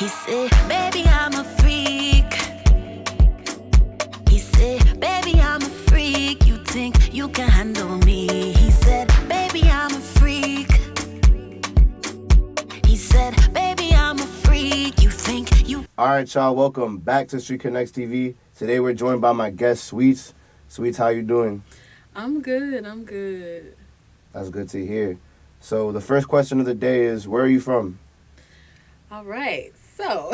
He said, baby, I'm a freak. He said, baby, I'm a freak. You think you can handle me? He said, baby, I'm a freak. He said, baby, I'm a freak. You think you... All right, y'all, welcome back to Street Connects TV. Today we're joined by my guest, Sweetz. Sweetz, how you doing? I'm good. That's good to hear. So the first question of the day is, where are you from? All right. So,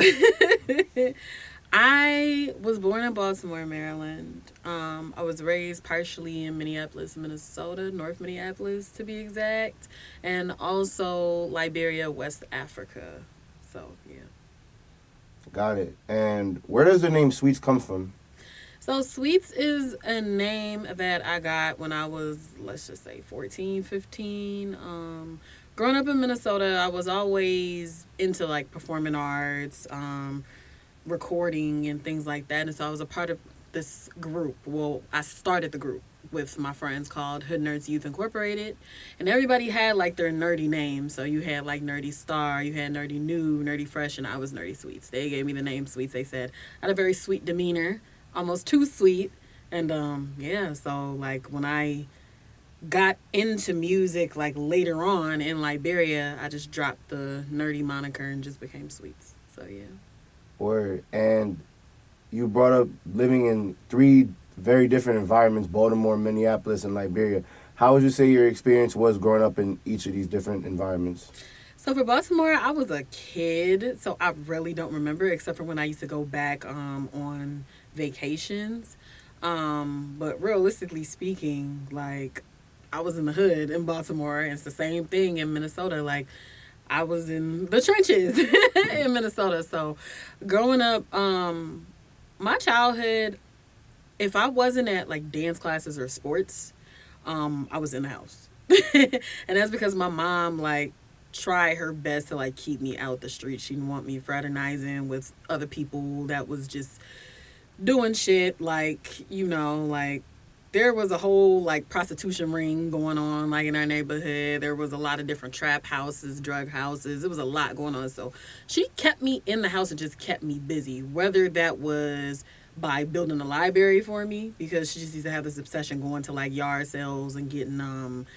I was born in Baltimore, Maryland. I was raised partially in Minneapolis, Minnesota, North Minneapolis to be exact, and also Liberia, West Africa. So, yeah. Got it. And where does the name Sweetz come from? So, Sweetz is a name that I got when I was, let's just say, 14, 15. Growing up in Minnesota, I was always into, like, performing arts, recording, and things like that. And so I was a part of this group. Well, I started the group with my friends called Hood Nerds Youth Incorporated. And everybody had, like, their nerdy names. So you had, like, Nerdy Star, you had Nerdy New, Nerdy Fresh, and I was Nerdy Sweetz. They gave me the name Sweetz. They said I had a very sweet demeanor. Almost too sweet. And so like when I got into music like later on in Liberia, I just dropped the nerdy moniker and just became Sweetz. So yeah. Word. And you brought up living in three very different environments, Baltimore, Minneapolis, and Liberia. How would you say your experience was growing up in each of these different environments? So for Baltimore, I was a kid, so I really don't remember except for when I used to go back on vacations. But realistically speaking, like, I was in the hood in Baltimore, and it's the same thing in Minnesota. Like, I was in the trenches in Minnesota. So growing up, my childhood, if I wasn't at like dance classes or sports, I was in the house. And that's because my mom, like, tried her best to like keep me out the street. She didn't want me fraternizing with other people that was just doing shit, like, you know, like, there was a whole, like, prostitution ring going on, like, in our neighborhood. There was a lot of different trap houses, drug houses. It was a lot going on. So she kept me in the house and just kept me busy, whether that was by building a library for me, because she just used to have this obsession going to, like, yard sales and getting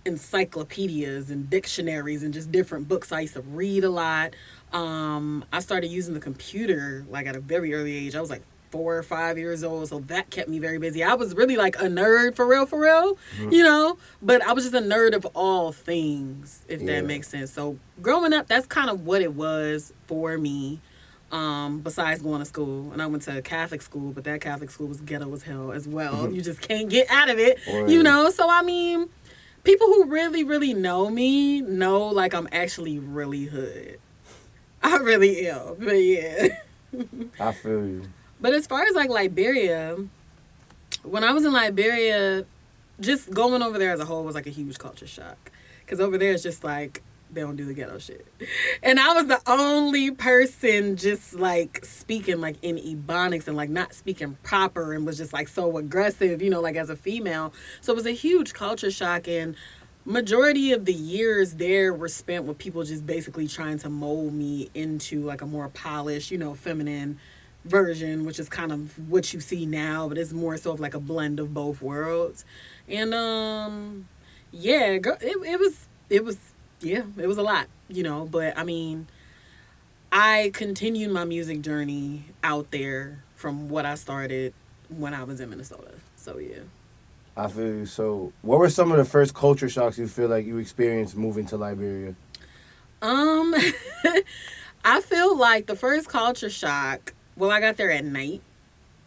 encyclopedias and dictionaries and just different books. I used to read a lot. I started using the computer, like, at a very early age. I was, like, 4 or 5 years old, so that kept me very busy. I was really like a nerd for real, you know, but I was just a nerd of all things, if that makes sense. So growing up, that's kind of what it was for me, besides going to school. And I went to a Catholic school, but that Catholic school was ghetto as hell as well. You just can't get out of it, you know. So I mean, people who really know me know, like, I'm actually really hood. I really am, but yeah. I feel you. But as far as, like, Liberia, when I was in Liberia, just going over there as a whole was, like, a huge culture shock. Because over there, it's just, like, they don't do the ghetto shit. And I was the only person just, like, speaking, like, in Ebonics and, like, not speaking proper and was just, like, so aggressive, you know, like, as a female. So it was a huge culture shock. And majority of the years there were spent with people just basically trying to mold me into, like, a more polished, you know, feminine version, which is kind of what you see now, but it's more so of like a blend of both worlds. And it was a lot, you know. But I mean, I continued my music journey out there from what I started when I was in Minnesota. So yeah. I feel you. So what were some of the first culture shocks you feel like you experienced moving to Liberia? I feel like the first culture shock, well, I got there at night,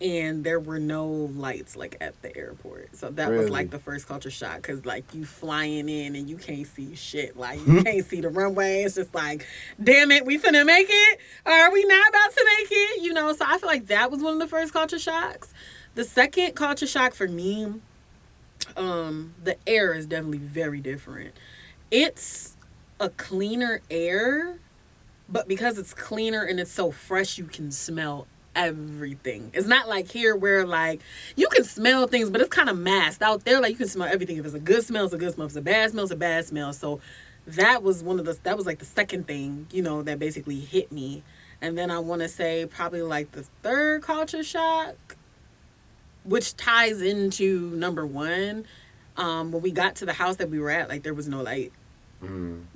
and there were no lights, like, at the airport. So that was, like, the first culture shock, because, like, you flying in, and you can't see shit. Like, you can't see the runway. It's just like, damn it, we finna make it? Or are we not about to make it? You know, so I feel like that was one of the first culture shocks. The second culture shock for me, the air is definitely very different. It's a cleaner air, but because it's cleaner and it's so fresh, you can smell everything. It's not like here where, like, you can smell things, but it's kind of masked. Out there, like, you can smell everything. If it's a good smell, it's a good smell. If it's a bad smell, it's a bad smell. So that was like the second thing, you know, that basically hit me. And then I want to say probably like the third culture shock, which ties into number one. When we got to the house that we were at, like there was no light.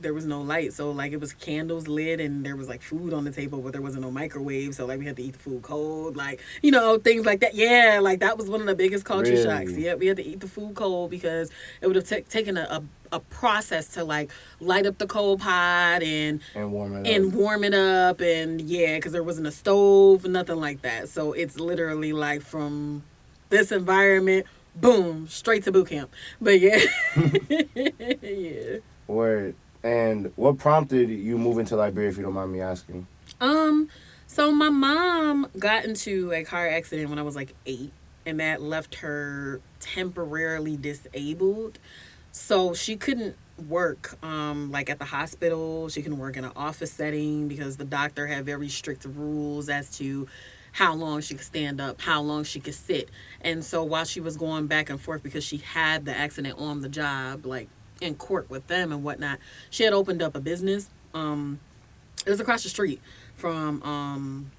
There was no light, so like it was candles lit, and there was like food on the table, but there wasn't no microwave, so like we had to eat the food cold, like, you know, things like that. Yeah, like that was one of the biggest culture shocks. Yeah, we had to eat the food cold because it would have taken a process to like light up the coal pot and warm it up, and yeah, because there wasn't a stove, nothing like that. So it's literally like from this environment, boom, straight to boot camp. But yeah, yeah. Word. And what prompted you moving to Liberia, if you don't mind me asking? So my mom got into a car accident when I was like 8, and that left her temporarily disabled. So she couldn't work like at the hospital. She couldn't work in an office setting because the doctor had very strict rules as to how long she could stand up, how long she could sit. And so while she was going back and forth because she had the accident on the job, like in court with them and whatnot, she had opened up a business. It was across the street from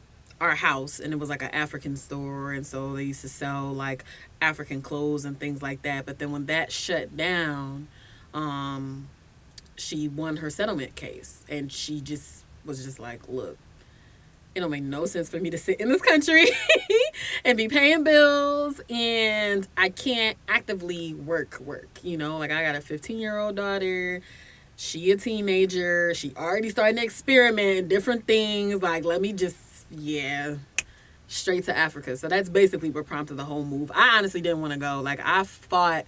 our house, and it was like an African store, and so they used to sell like African clothes and things like that. But then when that shut down, she won her settlement case, and she just was just like, look, it don't make no sense for me to sit in this country and be paying bills, and I can't actively work, you know, like I got a 15-year-old daughter. She a teenager. She already starting to experiment in different things. Like, let me just, straight to Africa. So that's basically what prompted the whole move. I honestly didn't want to go. Like, I fought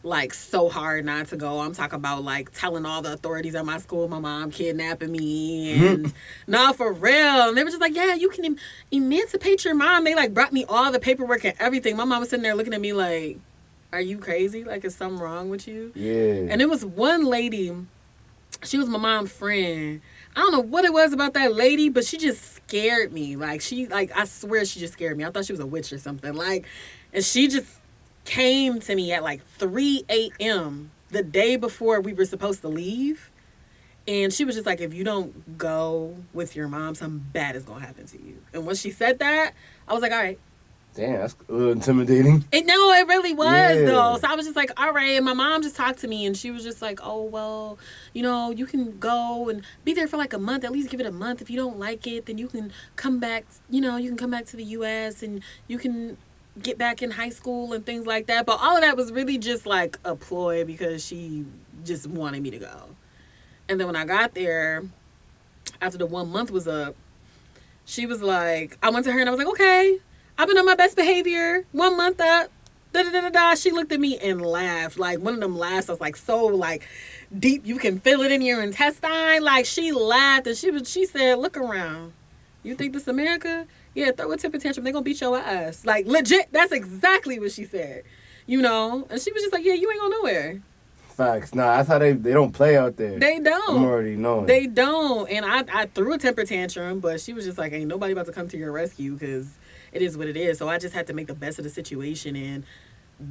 like so hard not to go. I'm talking about like telling all the authorities at my school my mom kidnapping me, and no, for real. And they were just like, yeah, you can emancipate your mom. They like brought me all the paperwork and everything. My mom was sitting there looking at me like, are you crazy? Like, is something wrong with you? Yeah. And it was one lady, she was my mom's friend. I don't know what it was about that lady, but she just scared me. Like, I swear she just scared me. I thought she was a witch or something. Like, and she just came to me at like 3 a.m. the day before we were supposed to leave. And she was just like, if you don't go with your mom, something bad is going to happen to you. And when she said that, I was like, all right. Damn, that's a little intimidating. No, it really was, though. So I was just like, all right. And my mom just talked to me, and she was just like, oh, well, you know, you can go and be there for like a month. At least give it a month. If you don't like it, then you can come back, you know, you can come back to the U.S. and you can get back in high school and things like that. But all of that was really just like a ploy because she just wanted me to go. And then when I got there, after the 1 month was up, she was like, I went to her and I was like, okay, I've been on my best behavior. 1 month up. Da-da-da-da-da. She looked at me and laughed. Like, one of them laughs that's like so like deep. You can feel it in your intestine. Like, she laughed and she said, look around. You think this America? Yeah, throw a temper tantrum. They're going to beat your ass. Like, legit. That's exactly what she said. You know? And she was just like, yeah, you ain't going nowhere. Facts. Nah, that's how they don't play out there. They don't. I'm already knowing. They don't. And I threw a temper tantrum, but she was just like, ain't nobody about to come to your rescue because it is what it is. So I just had to make the best of the situation. And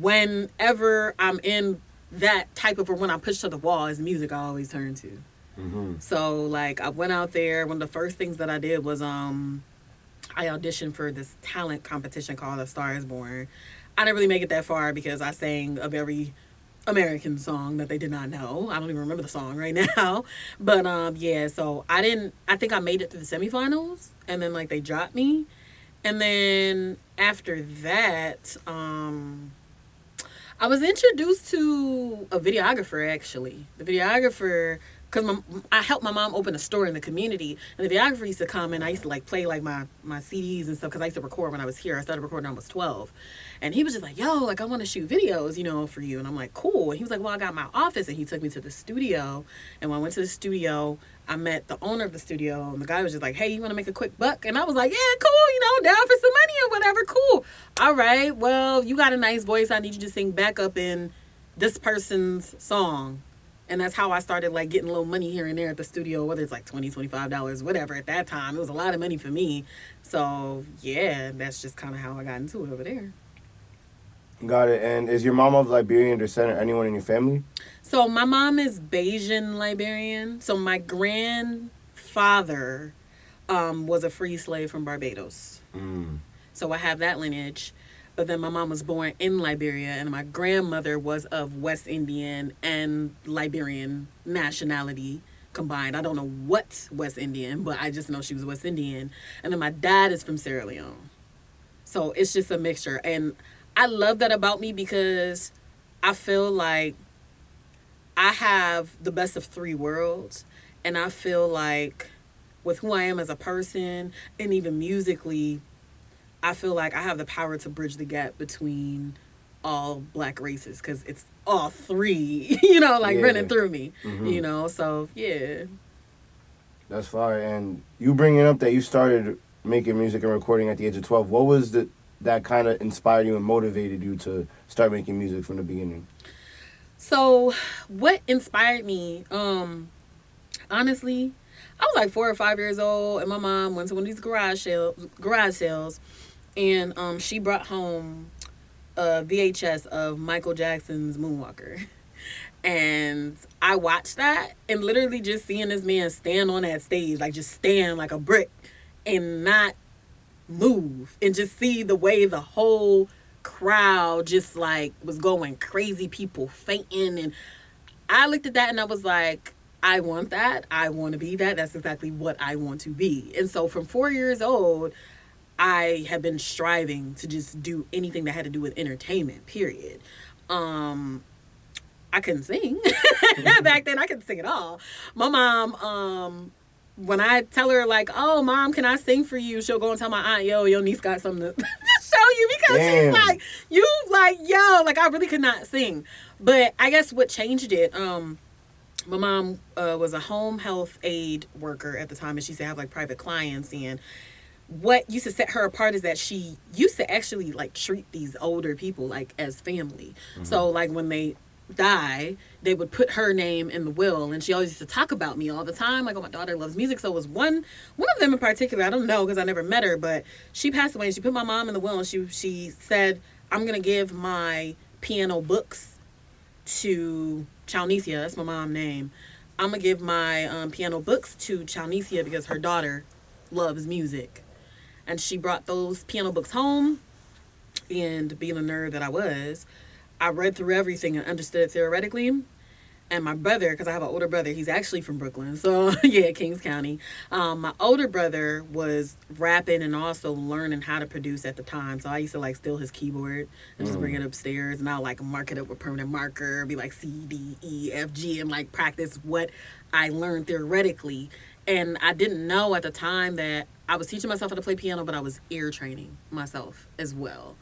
whenever I'm in that type of, or when I'm pushed to the wall, is music I always turn to. Mm-hmm. So, like, I went out there. One of the first things that I did was I auditioned for this talent competition called A Star Is Born. I didn't really make it that far because I sang a very American song that they did not know. I don't even remember the song right now. But, yeah, so I think I made it through the semifinals. And then, like, they dropped me. And then after that, I was introduced to a videographer, actually. The videographer, because I helped my mom open a store in the community, and the videographer used to come, and I used to like play like my CDs and stuff, because I used to record when I was here. I started recording when I was 12. And he was just like, yo, like, I want to shoot videos, you know, for you. And I'm like, cool. And he was like, well, I got my office. And he took me to the studio. And when I went to the studio, I met the owner of the studio. And the guy was just like, hey, you want to make a quick buck? And I was like, yeah, cool, you know, down for some money or whatever. Cool. All right, well, you got a nice voice. I need you to sing backup in this person's song. And that's how I started, like, getting a little money here and there at the studio, whether it's like $20, $25, whatever. At that time, it was a lot of money for me. So, yeah, that's just kind of how I got into it over there. Got it. And is your mom of Liberian descent or anyone in your family? So my mom is Bayesian Liberian. So my grandfather was a free slave from Barbados. So I have that lineage. But then my mom was born in Liberia, and my grandmother was of West Indian and Liberian nationality combined. I don't know what West Indian, but I just know she was West Indian. And then my dad is from Sierra Leone. So it's just a mixture. And I love that about me because I feel like I have the best of three worlds. And I feel like with who I am as a person and even musically, I feel like I have the power to bridge the gap between all black races because it's all three, running through me, so yeah. That's fire. And you bringing up that you started making music and recording at the age of 12, what was that kind of inspired you and motivated you to start making music from the beginning? So what inspired me, honestly, I was like 4 or 5 years old, and my mom went to one of these garage sales, and she brought home a VHS of Michael Jackson's Moonwalker. And I watched that, and literally just seeing this man stand on that stage, like just stand like a brick and not move, and just see the way the whole crowd just like was going crazy, people fainting. And I looked at that and I was like, I want that. I want to be that. That's exactly what I want to be. And so from 4 years old, I have been striving to just do anything that had to do with entertainment, period. I couldn't sing. Back then, I couldn't sing at all. My mom, when I tell her, like, oh, Mom, can I sing for you? She'll go and tell my aunt, yo, your niece got something to show you. Because Damn. She's like, I really could not sing. But I guess what changed it, my mom was a home health aid worker at the time, and she used to have, like, private clients. And what used to set her apart is that she used to actually, like, treat these older people, like, as family. Mm-hmm. So, like, when they die, they would put her name in the will, and she always used to talk about me all the time, like, oh, my daughter loves music. So it was one of them in particular, I don't know because I never met her, but she passed away, and she put my mom in the will, and she said, I'm going to give my piano books to Chalnesia. That's my mom's name. I'm going to give my piano books to Chalnesia because her daughter loves music. And she brought those piano books home, and being a nerd that I was, I read through everything and understood it theoretically. And my brother, because I have an older brother, he's actually from Brooklyn, so yeah, Kings County. My older brother was rapping and also learning how to produce at the time. So I used to like steal his keyboard and just bring it upstairs, and I'll like mark it up with permanent marker, be like C, D, E, F, G, and like practice what I learned theoretically. And I didn't know at the time that I was teaching myself how to play piano, but I was ear training myself as well.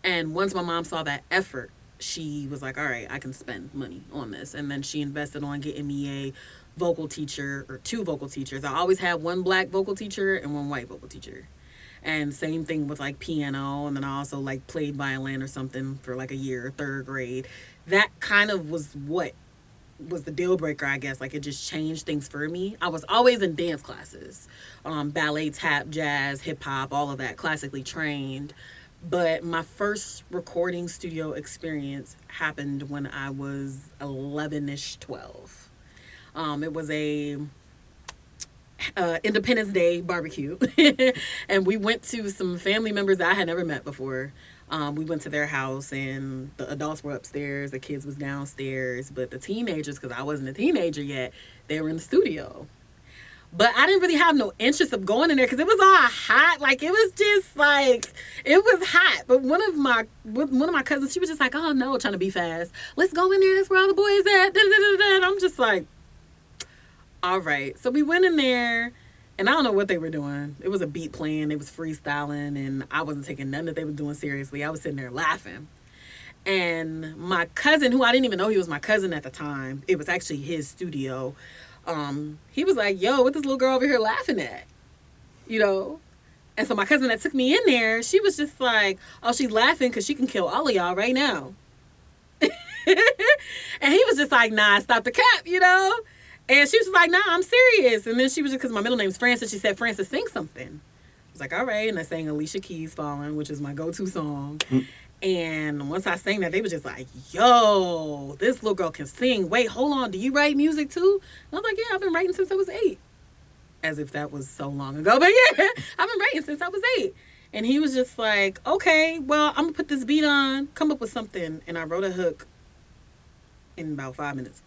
And once my mom saw that effort, she was like, all right, I can spend money on this. And then she invested on getting me a vocal teacher, or 2 vocal teachers. I always had one black vocal teacher and one white vocal teacher. And same thing with like piano. And then I also like played violin or something for like a year, 3rd grade. That kind of was what was the deal breaker, I guess. Like, it just changed things for me. I was always in dance classes, ballet, tap, jazz, hip hop, all of that, classically trained. But my first recording studio experience happened when I was 11-ish, 12. It was a Independence Day barbecue. And we went to some family members that I had never met before. We went to their house, and the adults were upstairs, the kids was downstairs, but the teenagers, because I wasn't a teenager yet, they were in the studio. But I didn't really have no interest of going in there because it was all hot. Like, it was just like, it was hot. But one of my cousins, she was just like, oh no, trying to be fast. Let's go in there. That's where all the boys at. And I'm just like, all right. So we went in there, and I don't know what they were doing. It was a beat playing. They was freestyling, and I wasn't taking nothing that they were doing seriously. I was sitting there laughing. And my cousin, who I didn't even know he was my cousin at the time, it was actually his studio. He was like, yo, what this little girl over here laughing at? And so my cousin that took me in there, she was just like, oh, she's laughing because she can kill all of y'all right now. And he was just like, nah, stop the cap, And she was like, nah, I'm serious. And then she was just, because my middle name's Frances, she said, Frances, sing something. I was like, all right. And I sang Alicia Keys' Fallen, which is my go-to song. And once I sang that, they was just like, yo, this little girl can sing. Wait, hold on. Do you write music too? And I was like, yeah, I've been writing since I was 8. as if that was so long ago. But yeah, I've been writing since I was 8. And he was just like, okay, well, I'm going to put this beat on, come up with something. And I wrote a hook in about 5 minutes.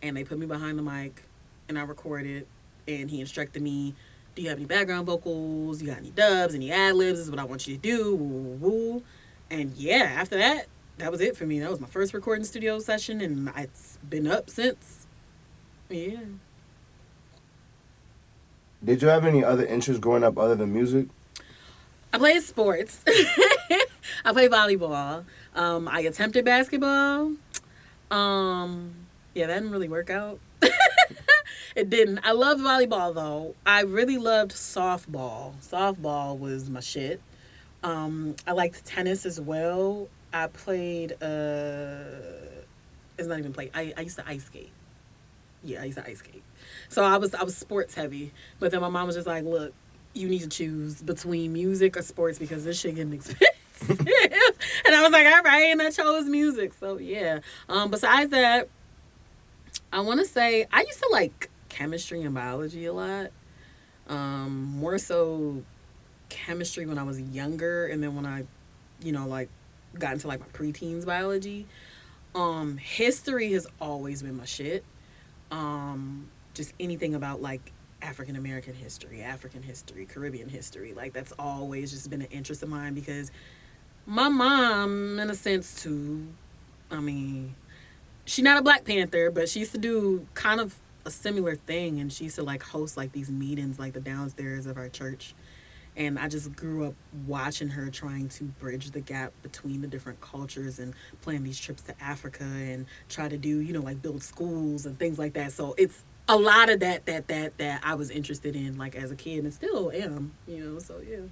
And they put me behind the mic, and I recorded. And he instructed me, do you have any background vocals? You got any dubs, any ad-libs? This is what I want you to do. Woo, woo, woo. And yeah, after that, that was it for me. That was my first recording studio session, and it's been up since. Yeah. Did you have any other interests growing up other than music? I played sports. I played volleyball. I attempted basketball. Yeah, that didn't really work out. It didn't. I loved volleyball, though. I really loved softball. Softball was my shit. I liked tennis as well. I played, it's not even play. I used to ice skate. Yeah, I used to ice skate. So I was sports heavy. But then my mom was just like, look, you need to choose between music or sports because this shit getting expensive. And I was like, all right, and I chose music. So yeah. Besides that, I want to say I used to like chemistry and biology a lot. More so chemistry when I was younger, and then when I, like got into like my preteens biology. History has always been my shit. Just anything about like African American history, Caribbean history. Like that's always just been an interest of mine because my mom, in a sense, too, I mean, she's not a Black Panther, but she used to do kind of a similar thing, and she used to like host like these meetings like the downstairs of our church. And I just grew up watching her trying to bridge the gap between the different cultures and plan these trips to Africa and try to do, like build schools and things like that. So it's a lot of that I was interested in like as a kid and still am, so yeah.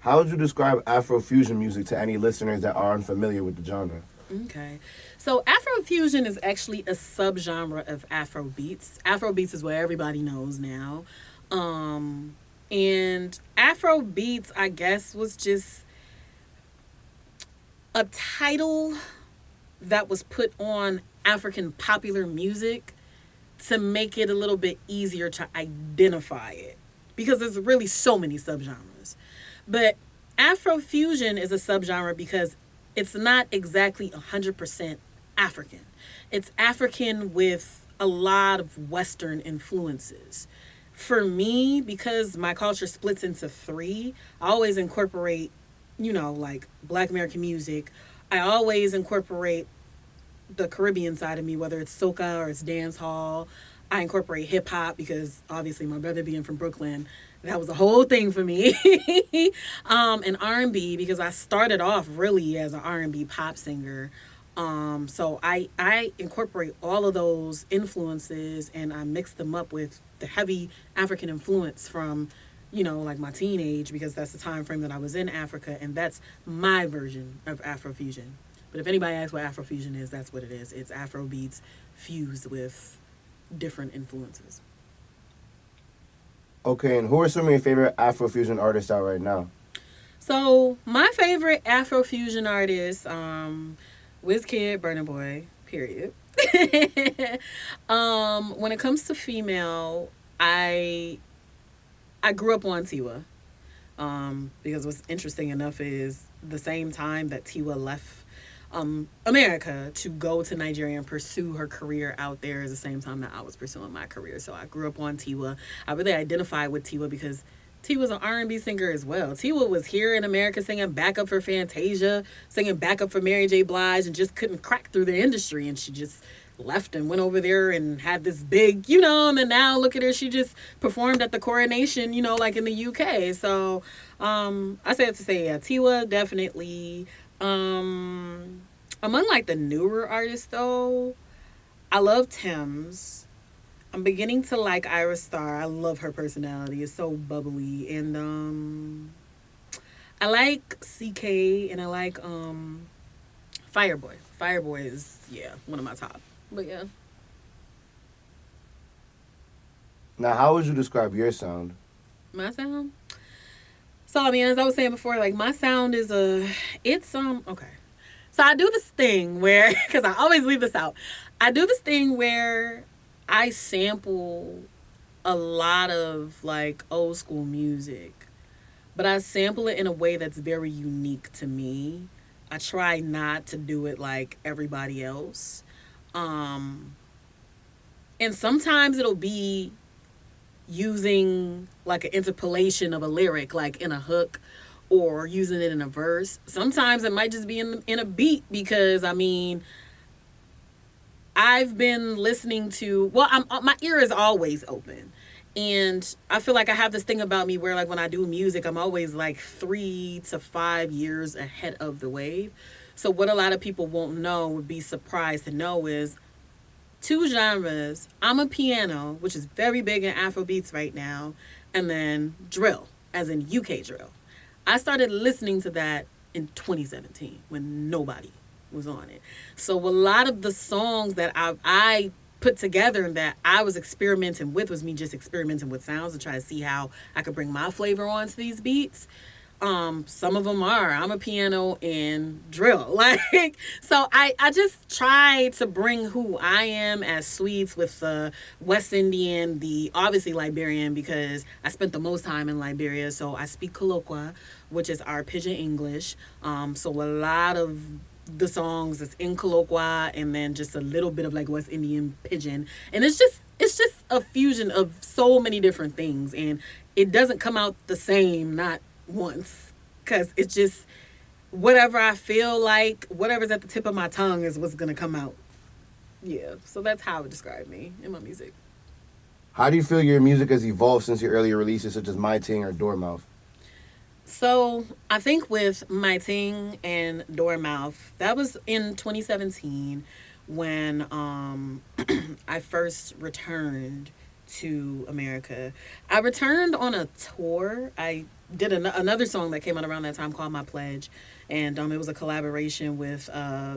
How would you describe Afrofusion music to any listeners that are unfamiliar with the genre? Okay. So Afrofusion is actually a subgenre of Afrobeats. Afrobeats is what everybody knows now. And Afrobeats, I guess, was just a title that was put on African popular music to make it a little bit easier to identify it. Because there's really so many subgenres. But Afrofusion is a subgenre because it's not exactly 100% African. It's African with a lot of Western influences. For me, because my culture splits into 3, I always incorporate, like Black American music. I always incorporate the Caribbean side of me, whether it's soca or it's dance hall. I incorporate hip hop because obviously my brother being from Brooklyn, that was a whole thing for me. And R&B because I started off really as an R&B pop singer. So I incorporate all of those influences and I mix them up with the heavy African influence from, like my teenage, because that's the time frame that I was in Africa, and that's my version of Afrofusion. But if anybody asks what Afrofusion is, that's what it is. It's Afrobeats fused with different influences. Okay, and who are some of your favorite Afrofusion artists out right now? So my favorite Afrofusion artists, Wizkid, Burna Boy, period. When it comes to female, I grew up on Tiwa. Because what's interesting enough is the same time that Tiwa left America to go to Nigeria and pursue her career out there is the same time that I was pursuing my career. So I grew up on Tiwa. I really identified with Tiwa because Tiwa's an R&B singer as well. Tiwa was here in America singing backup for Fantasia, singing backup for Mary J. Blige, and just couldn't crack through the industry. And she just left and went over there and had this big, and then now look at her. She just performed at the coronation, like in the UK. So I say it to say, yeah, Tiwa definitely. Among like the newer artists though, I love Tems. I'm beginning to like Iris Star. I love her personality. It's so bubbly. And I like CK and I like Fireboy. Fireboy is, one of my top. But yeah. Now, how would you describe your sound? My sound? So, I mean, as I was saying before, like, my sound is okay. So I do this thing where, because I always leave this out, I do this thing where I sample a lot of like old school music, but I sample it in a way that's very unique to me. I try not to do it like everybody else. Um, and sometimes it'll be using like an interpolation of a lyric, like in a hook, or using it in a verse. Sometimes it might just be in a beat because I mean, I've been listening to, well, my ear is always open. And I feel like I have this thing about me where, like, when I do music, I'm always like 3 to 5 years ahead of the wave. So, what a lot of people won't know, would be surprised to know, is two genres. I'm a piano, which is very big in Afro beats right now, and then drill, as in UK drill. I started listening to that in 2017 when nobody was on it. So a lot of the songs that I put together that I was experimenting with was me just experimenting with sounds to try to see how I could bring my flavor onto these beats. Some of them are I'm a piano and drill, like, so I just try to bring who I am as Sweetz with the West Indian, the obviously Liberian, because I spent the most time in Liberia, so I speak Colloqua, which is our pidgin English. So a lot of the songs is in Colloqua and then just a little bit of like West Indian pidgin, and it's just a fusion of so many different things, and it doesn't come out the same, not once, because it's just whatever I feel like, whatever's at the tip of my tongue is what's gonna come out. Yeah, so that's how I would describe me in my music. How do you feel your music has evolved since your earlier releases, such as My Ting or Dormouth? So I think with My Ting and Dormouth, that was in 2017 when I first returned to America. I returned on a tour. I did another song that came out around that time called My Pledge, and it was a collaboration with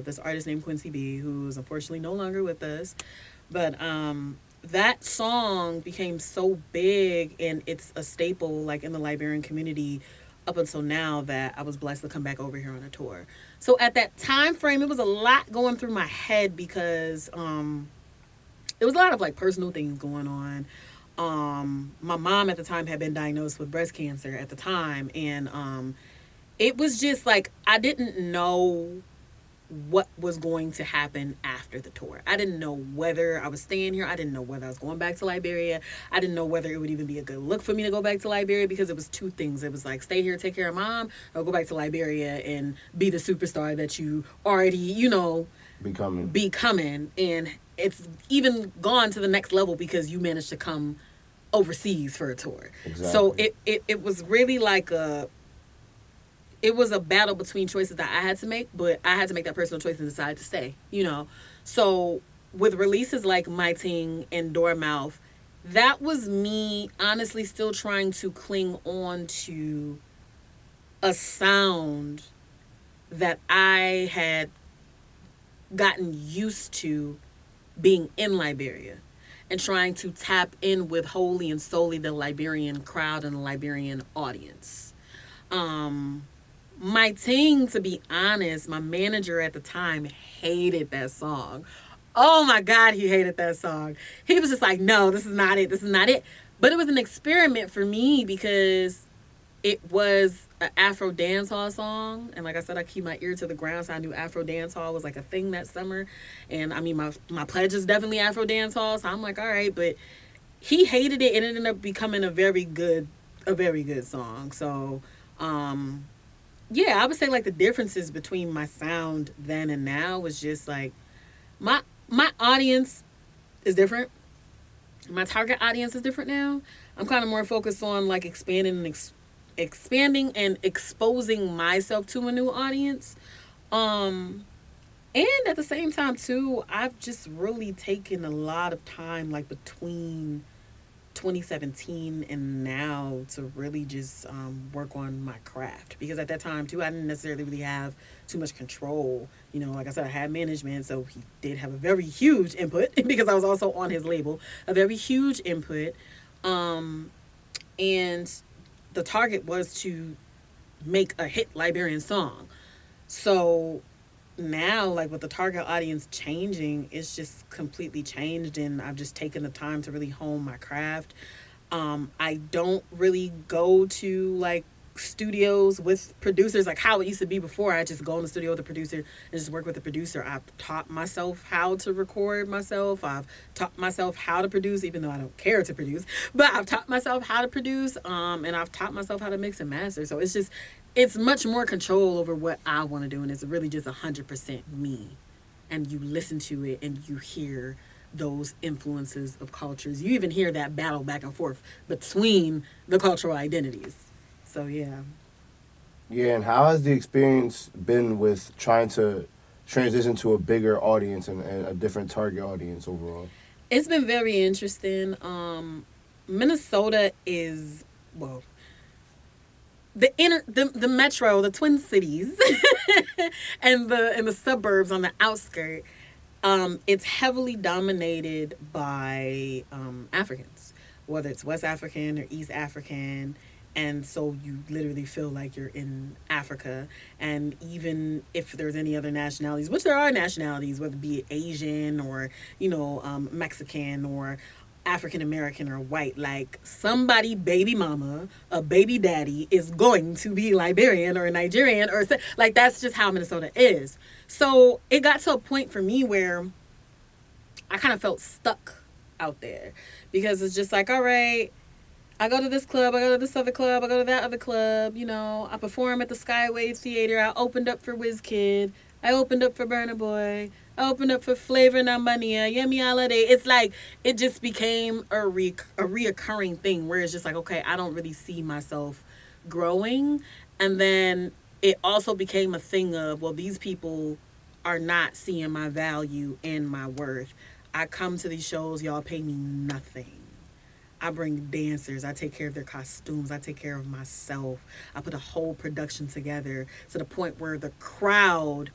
this artist named Quincy B, who is unfortunately no longer with us. But that song became so big, and it's a staple like in the Liberian community up until now, that I was blessed to come back over here on a tour. So at that time frame, it was a lot going through my head because it was a lot of like personal things going on. My mom at the time had been diagnosed with breast cancer at the time, and it was just like I didn't know what was going to happen after the tour. I didn't know whether I was staying here. I didn't know whether I was going back to Liberia. I didn't know whether it would even be a good look for me to go back to Liberia, because it was two things. It was like, stay here, take care of mom, or go back to Liberia and be the superstar that you already, becoming. And it's even gone to the next level because you managed to come overseas for a tour. Exactly. So it was really like it was a battle between choices that I had to make, but I had to make that personal choice and decide to stay, So with releases like My Ting and Dormouth, that was me honestly still trying to cling on to a sound that I had gotten used to being in Liberia, and trying to tap in with wholly and solely the Liberian crowd and the Liberian audience. My Ting, to be honest, my manager at the time hated that song. Oh my God, he hated that song. He was just like, no, this is not it. This is not it. But it was an experiment for me because it was an Afro dancehall song. And like I said, I keep my ear to the ground, so I knew Afro dancehall was like a thing that summer. And I mean, my pledge is definitely Afro dancehall. So I'm like, all right. But he hated it, and it ended up becoming a very good song. So, yeah, I would say like the differences between my sound then and now was just like my audience is different. My target audience is different now. I'm kind of more focused on like expanding and exposing myself to a new audience. And at the same time too, I've just really taken a lot of time like between 2017 and now to really just work on my craft, because at that time too I didn't necessarily really have too much control. Like I said, I had management, so he did have a very huge input because I was also on his label, a very huge input. And the target was to make a hit Liberian song. So now, like with the target audience changing, it's just completely changed, and I've just taken the time to really hone my craft. I don't really go to like studios with producers like how it used to be before. I just go in the studio with the producer and just work with the producer. I've taught myself how to record myself. I've taught myself how to produce, even though I don't care to produce. But I've taught myself how to produce, and I've taught myself how to mix and master. So it's much more control over what I want to do, and it's really just 100% me. And you listen to it and you hear those influences of cultures. You even hear that battle back and forth between the cultural identities. So yeah. Yeah, and how has the experience been with trying to transition to a bigger audience and a different target audience overall? It's been very interesting. Minnesota is, well, the metro, the Twin Cities, and the suburbs on the outskirts. It's heavily dominated by Africans, whether it's West African or East African. And so you literally feel like you're in Africa. And even if there's any other nationalities, which there are nationalities, whether it be Asian or, Mexican or African American or white, like somebody baby mama, a baby daddy is going to be Liberian or Nigerian or like that's just how Minnesota is. So it got to a point for me where I kind of felt stuck out there because it's just like, all right, I go to this club, I go to this other club, I go to that other club, I perform at the Skyway Theater, I opened up for WizKid, I opened up for Burna Boy, I opened up for Flavor Nambania, Yemi Alade. It's like, it just became a reoccurring thing where it's just like, okay, I don't really see myself growing. And then it also became a thing of, well, these people are not seeing my value and my worth. I come to these shows, y'all pay me nothing. I bring dancers. I take care of their costumes. I take care of myself. I put a whole production together to the point where the crowd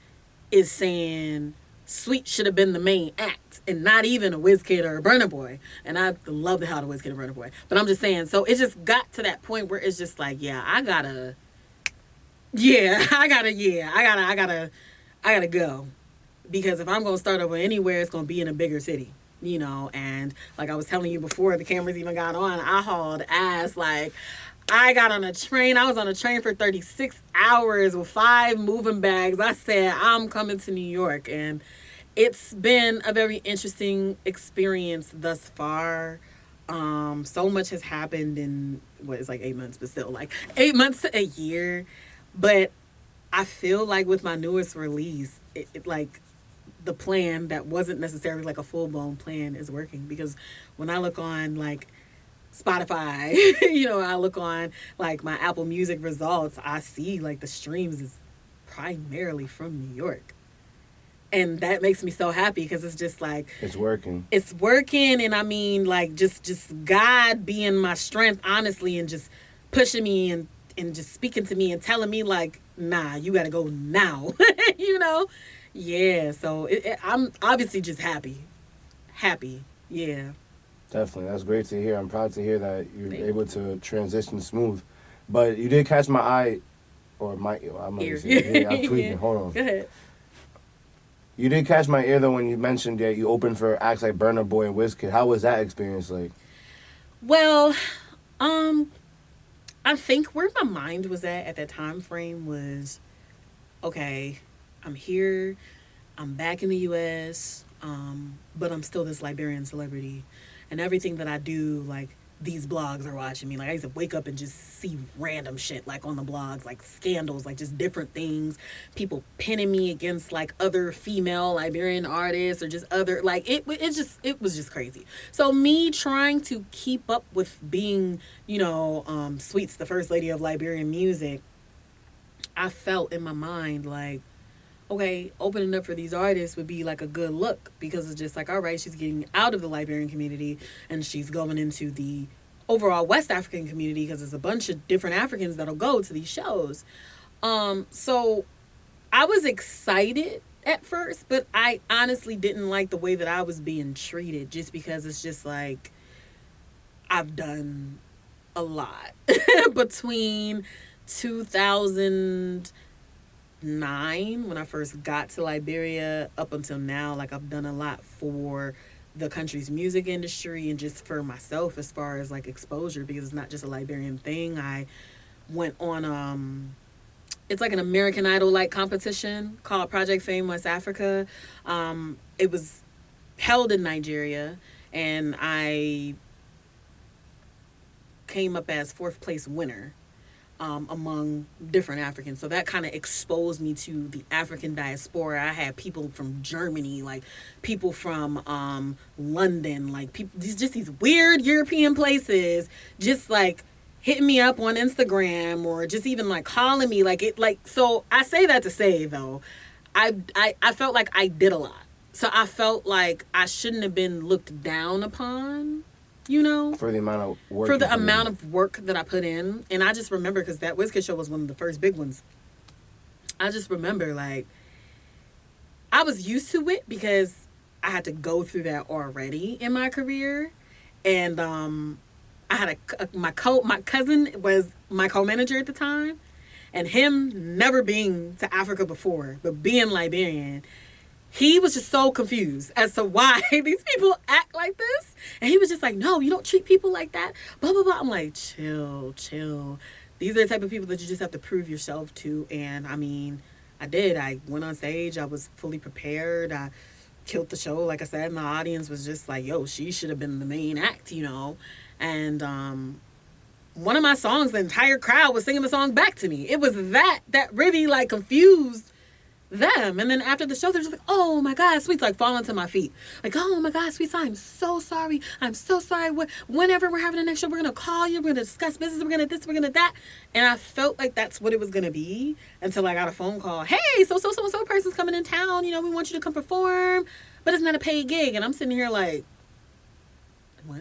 is saying Sweetz should have been the main act and not even a WizKid or a Burna Boy. And I love the hell of WizKid and Burna Boy. But I'm just saying, so it just got to that point where it's just like, I gotta go. Because if I'm going to start over anywhere, it's going to be in a bigger city. And like I was telling you before the cameras even got on, I hauled ass. Like, I got on a train. I was on a train for 36 hours with 5 moving bags. I said, I'm coming to New York. And it's been a very interesting experience thus far. So much has happened in, it's like 8 months, but still like 8 months to a year. But I feel like with my newest release, it like, the plan that wasn't necessarily like a full-blown plan is working, because when I look on like Spotify, I look on like my Apple Music results, I see like the streams is primarily from New York. And that makes me so happy because it's just like it's working. And I mean like just God being my strength, honestly, and just pushing me and just speaking to me and telling me like, nah, you gotta go now. Yeah, so I'm obviously just happy. Yeah. Definitely, that's great to hear. I'm proud to hear that you're able to transition smooth. But you did catch my eye, or my I'm ear. I'm tweaking. Yeah. Hold on. Go ahead. You did catch my ear though when you mentioned that you opened for acts like Burna Boy and WizKid. How was that experience like? Well, I think where my mind was at that time frame was, okay, I'm here, I'm back in the U.S., but I'm still this Liberian celebrity. And everything that I do, like, these blogs are watching me. Like, I used to wake up and just see random shit, like, on the blogs, like, scandals, like, just different things. People pinning me against, like, other female Liberian artists or just other, like, it was just crazy. So me trying to keep up with being, Sweetz, the first lady of Liberian music, I felt in my mind, like, okay, opening up for these artists would be like a good look, because it's just like, all right, she's getting out of the Liberian community and she's going into the overall West African community, because there's a bunch of different Africans that'll go to these shows. So I was excited at first, but I honestly didn't like the way that I was being treated, just because it's just like, I've done a lot between 2000 9 when I first got to Liberia up until now. Like, I've done a lot for the country's music industry and just for myself as far as like exposure, because it's not just a Liberian thing. I went on it's like an American Idol like competition called Project Fame West Africa. It was held in Nigeria, and I came up as 4th place winner among different Africans. So that kind of exposed me to the African diaspora. I had people from Germany, like people from London, like people, these weird European places, just like hitting me up on Instagram or just even like calling me, like it, like, so I say that to say though, I felt like I did a lot. So I felt like I shouldn't have been looked down upon, you know, for the amount of work. For the amount of work that I put in. And I just remember, because that WizKid show was one of the first big ones. I just remember, like, I was used to it because I had to go through that already in my career. And I had my cousin was my co-manager at the time. And him never being to Africa before, but being Liberian, he was just so confused as to why these people act like this. And he was just like, no, you don't treat people like that. Blah, blah, blah. I'm like, chill. These are the type of people that you just have to prove yourself to. And I mean, I did. I went on stage. I was fully prepared. I killed the show. Like I said, my audience was just like, yo, she should have been the main act, you know. And one of my songs, the entire crowd was singing the song back to me. It was that really like confused them. And then after the show, they're just like, oh my God, Sweetz, like falling to my feet. Like, oh my God, Sweetz, I'm so sorry. Whenever we're having the next show, we're going to call you. We're going to discuss business. We're going to this, we're going to that. And I felt like that's what it was going to be until I got a phone call. Hey, so person's coming in town. You know, we want you to come perform, but it's not a paid gig. And I'm sitting here like, what?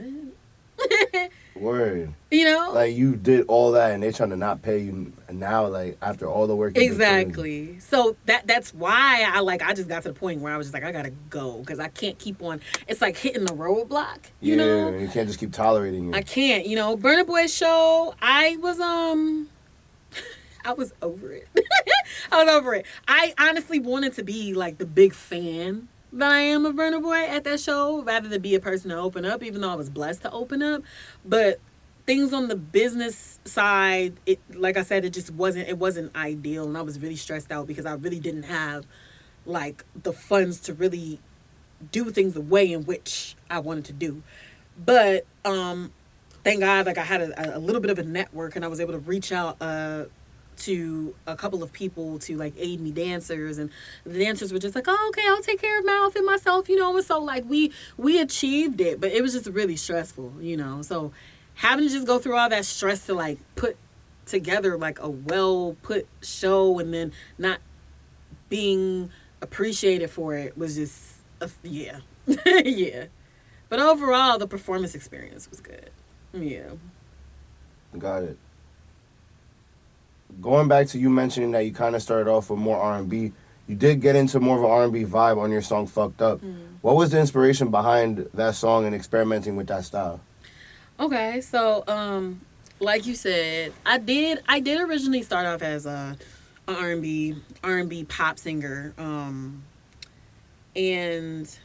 Word. You know? Like, you did all that and they're trying to not pay you now, like, after all the work you exactly. did. So that's why I just got to the point where I was just like, I gotta go, because I can't keep on. It's like hitting the roadblock, you know? You can't just keep tolerating it. I can't, you know. Burna Boy's show, I was I was over it. I was over it. I honestly wanted to be like the big fan that I am of Burna Boy at that show, rather than be a person to open up, even though I was blessed to open up. But things on the business side, it, like I said, it wasn't ideal, and I was really stressed out because I really didn't have like the funds to really do things the way in which I wanted to do. But thank God, like I had a little bit of a network, and I was able to reach out to a couple of people to like aid me, dancers, and the dancers were just like, oh, okay, I'll take care of my outfit myself, you know. And so like we achieved it, but it was just really stressful, you know. So having to just go through all that stress to like put together like a well put show and then not being appreciated for it was just yeah. Yeah. But overall, the performance experience was good. Yeah. Got it. Going back to you mentioning that you kind of started off with more R&B, you did get into more of an R&B vibe on your song Fucked Up. What was the inspiration behind that song and experimenting with that style? Okay, so like you said, I did originally start off as a R&B pop singer, and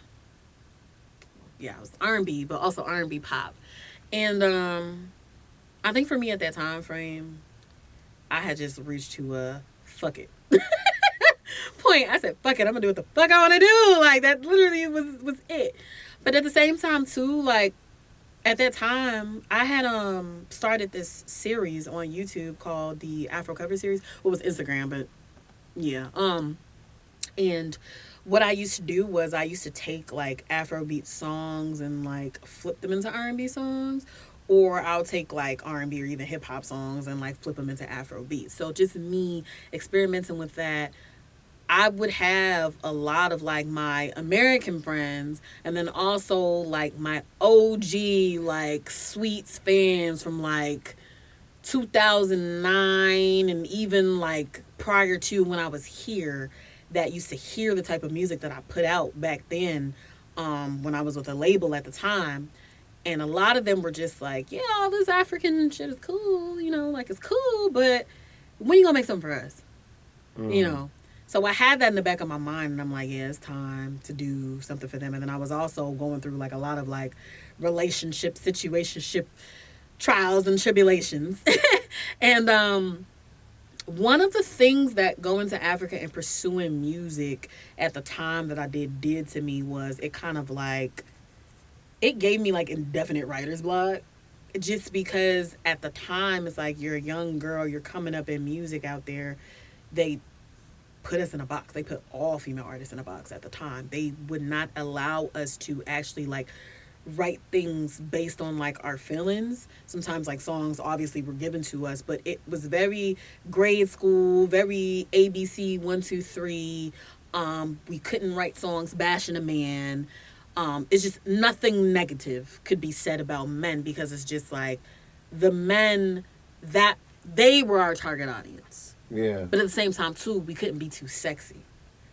yeah, it was R&B, but also R&B pop, and I think for me at that time frame, I had just reached to a fuck it point. I said, fuck it, I'm gonna do what the fuck I want to do. Like, that literally was it. But at the same time too, like, at that time, I had started this series on YouTube called the Afro Cover Series. Well, it was Instagram, but yeah. And what I used to do was I used to take like Afrobeat songs and like flip them into R&B songs, or I'll take like R&B or even hip hop songs and like flip them into Afrobeat. So just me experimenting with that. I would have a lot of like my American friends, and then also like my OG like Sweetz fans from like 2009 and even like prior to when I was here, that used to hear the type of music that I put out back then, when I was with a label at the time. And a lot of them were just like, yeah, all this African shit is cool, you know, like it's cool, but when you gonna make something for us? You know? So I had that in the back of my mind, and I'm like, yeah, it's time to do something for them. And then I was also going through like a lot of like relationship, situationship trials and tribulations. And one of the things that going to Africa and pursuing music at the time that I did to me was it kind of like, it gave me like indefinite writer's block. Just because at the time it's like you're a young girl, you're coming up in music out there. They put us in a box. They put all female artists in a box at the time. They would not allow us to actually like write things based on like our feelings. Sometimes like songs obviously were given to us, but it was very grade school, very ABC 1 2 3. We couldn't write songs bashing a man. It's just nothing negative could be said about men because it's just like the men that they were our target audience. Yeah. But at the same time, too, we couldn't be too sexy.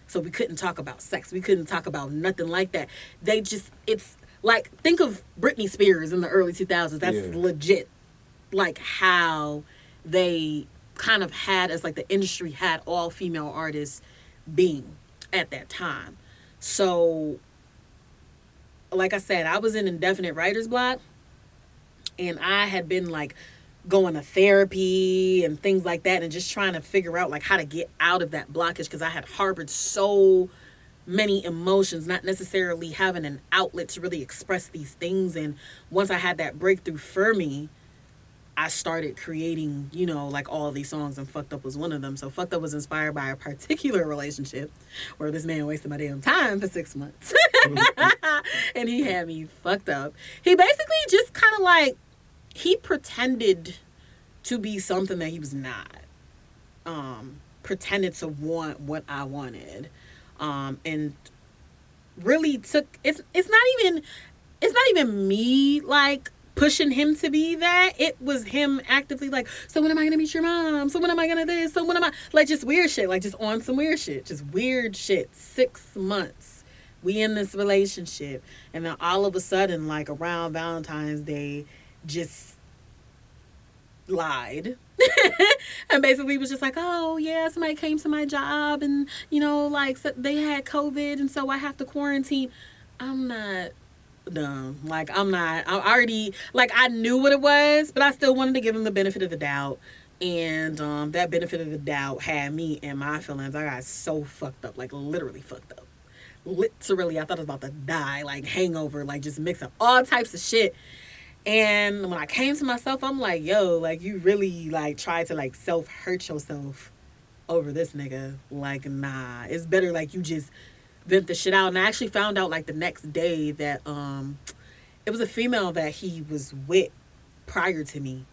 So we couldn't talk about sex. We couldn't talk about nothing like that. They just, it's like, think of Britney Spears in the early 2000s. That's legit, like, how they kind of had, as like the industry had all female artists being at that time. So, like I said, I was in indefinite writer's block. And I had been, like, going to therapy and things like that and just trying to figure out like how to get out of that blockage because I had harbored so many emotions, not necessarily having an outlet to really express these things. And once I had that breakthrough for me, I started creating, you know, like all these songs, and Fucked Up was one of them. So Fucked Up was inspired by a particular relationship where this man wasted my damn time for 6 months. And he had me fucked up. He basically just kind of like, he pretended to be something that he was not. Pretended to want what I wanted. And really took it's not even me like pushing him to be that. It was him actively like, so when am I gonna meet your mom? So when am I gonna this? So when am I like just weird shit, like just on some weird shit. Just weird shit. 6 months. We in this relationship. And then all of a sudden, like around Valentine's Day, just lied. And basically was just like, oh yeah, somebody came to my job and you know like so they had COVID and so I have to quarantine. I'm not dumb. Like I already like I knew what it was, but I still wanted to give him the benefit of the doubt. And that benefit of the doubt had me in my feelings. I got so fucked up, like literally fucked up. Literally, I thought I was about to die, like hangover, like just mix up all types of shit. And when I came to myself, I'm like, yo, like, you really, like, tried to, like, self-hurt yourself over this nigga. Like, nah. It's better, like, you just vent the shit out. And I actually found out, like, the next day that it was a female that he was with prior to me.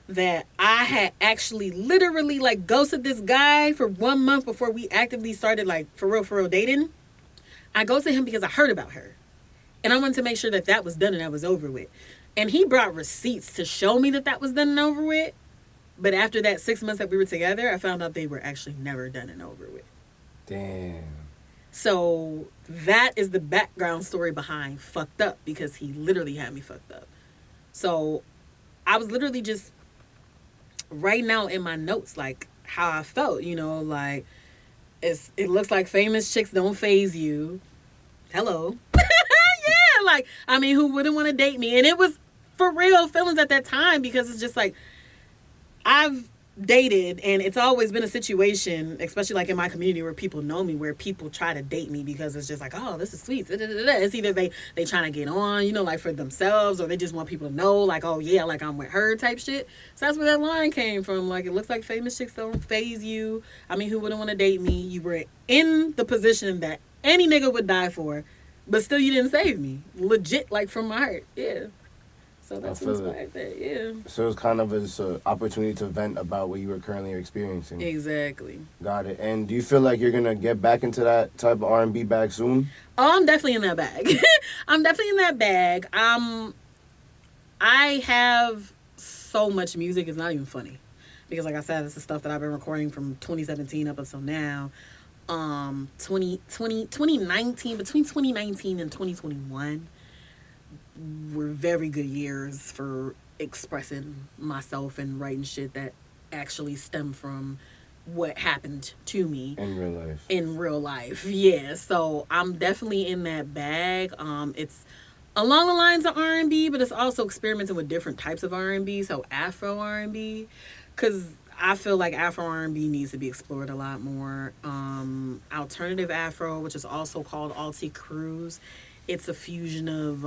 That I had actually literally, like, ghosted this guy for 1 month before we actively started, like, for real dating. I ghosted him because I heard about her. And I wanted to make sure that that was done and that was over with. And he brought receipts to show me that that was done and over with. But after that 6 months that we were together, I found out they were actually never done and over with. Damn. So that is the background story behind Fucked Up, because he literally had me fucked up. So I was literally just writing out in my notes, like, how I felt, you know, like, it looks like famous chicks don't faze you. Hello. Yeah, like, I mean, who wouldn't want to date me? And it was for real feelings at that time, because it's just like, I've dated, and it's always been a situation, especially like in my community where people know me, where people try to date me because it's just like, oh, this is Sweetz. It's either they trying to get on, you know, like for themselves, or they just want people to know, like, oh yeah, like I'm with her type shit. So that's where that line came from. Like, it looks like famous chicks don't faze you. I mean, who wouldn't want to date me? You were in the position that any nigga would die for, but still you didn't save me. Legit, like from my heart. Yeah. So that's what inspired that, yeah. So it was kind of an opportunity to vent about what you were currently experiencing. Exactly. Got it. And do you feel like you're going to get back into that type of R&B bag soon? Oh, I'm definitely in that bag. I'm definitely in that bag. I have so much music, it's not even funny. Because like I said, this is stuff that I've been recording from 2017 up until now. 2019, between 2019 and 2021 were very good years for expressing myself and writing shit that actually stemmed from what happened to me in real life. Yeah, so I'm definitely in that bag. It's along the lines of R&B, but it's also experimenting with different types of R&B, so Afro R&B, because I feel like Afro R&B needs to be explored a lot more. Alternative Afro, which is also called Alti Cruise, it's a fusion of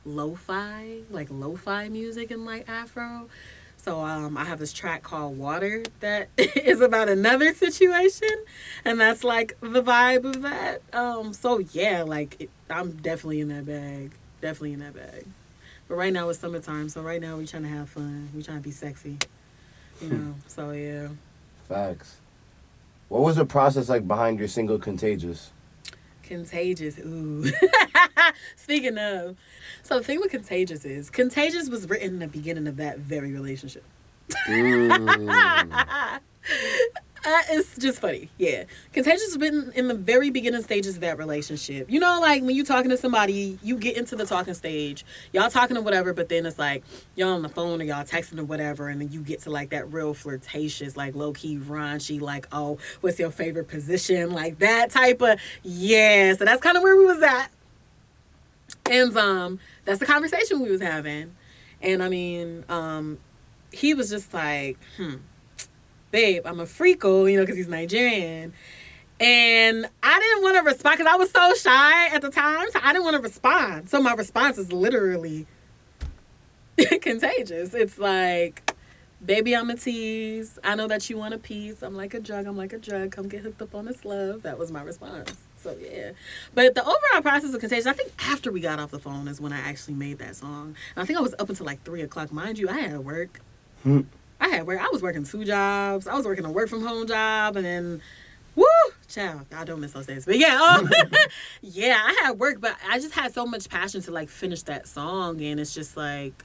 lo-fi music and like Afro. So I have this track called Water that is about another situation, and that's like the vibe of that. So yeah, I'm definitely in that bag. Definitely in that bag. But right now it's summertime, so right now we trying to have fun. We trying to be sexy, you know. So yeah. Facts. What was the process like behind your single Contagious? Contagious, ooh. Speaking of, so the thing with Contagious was written in the beginning of that very relationship. It's just funny, yeah. Contagious was written in the very beginning stages of that relationship. You know, like when you talking to somebody, you get into the talking stage, y'all talking or whatever, but then it's like y'all on the phone or y'all texting or whatever, and then you get to like that real flirtatious, like low key raunchy, like, oh, what's your favorite position, like that type of, yeah. So that's kind of where we was at, and that's the conversation we was having, and I mean, he was just like, babe, I'm a freako, you know, because he's Nigerian. And I didn't want to respond because I was so shy at the time. So I didn't want to respond. So my response is literally contagious. It's like, baby, I'm a tease. I know that you want a piece. I'm like a drug. Come get hooked up on this love. That was my response. So yeah. But the overall process of Contagious, I think after we got off the phone is when I actually made that song. And I think I was up until like 3 o'clock. Mind you, I had to work. I was working 2 jobs. I was working a work from home job, and then, woo, child, I don't miss those days. But yeah, yeah, I had work, but I just had so much passion to like finish that song, and it's just like,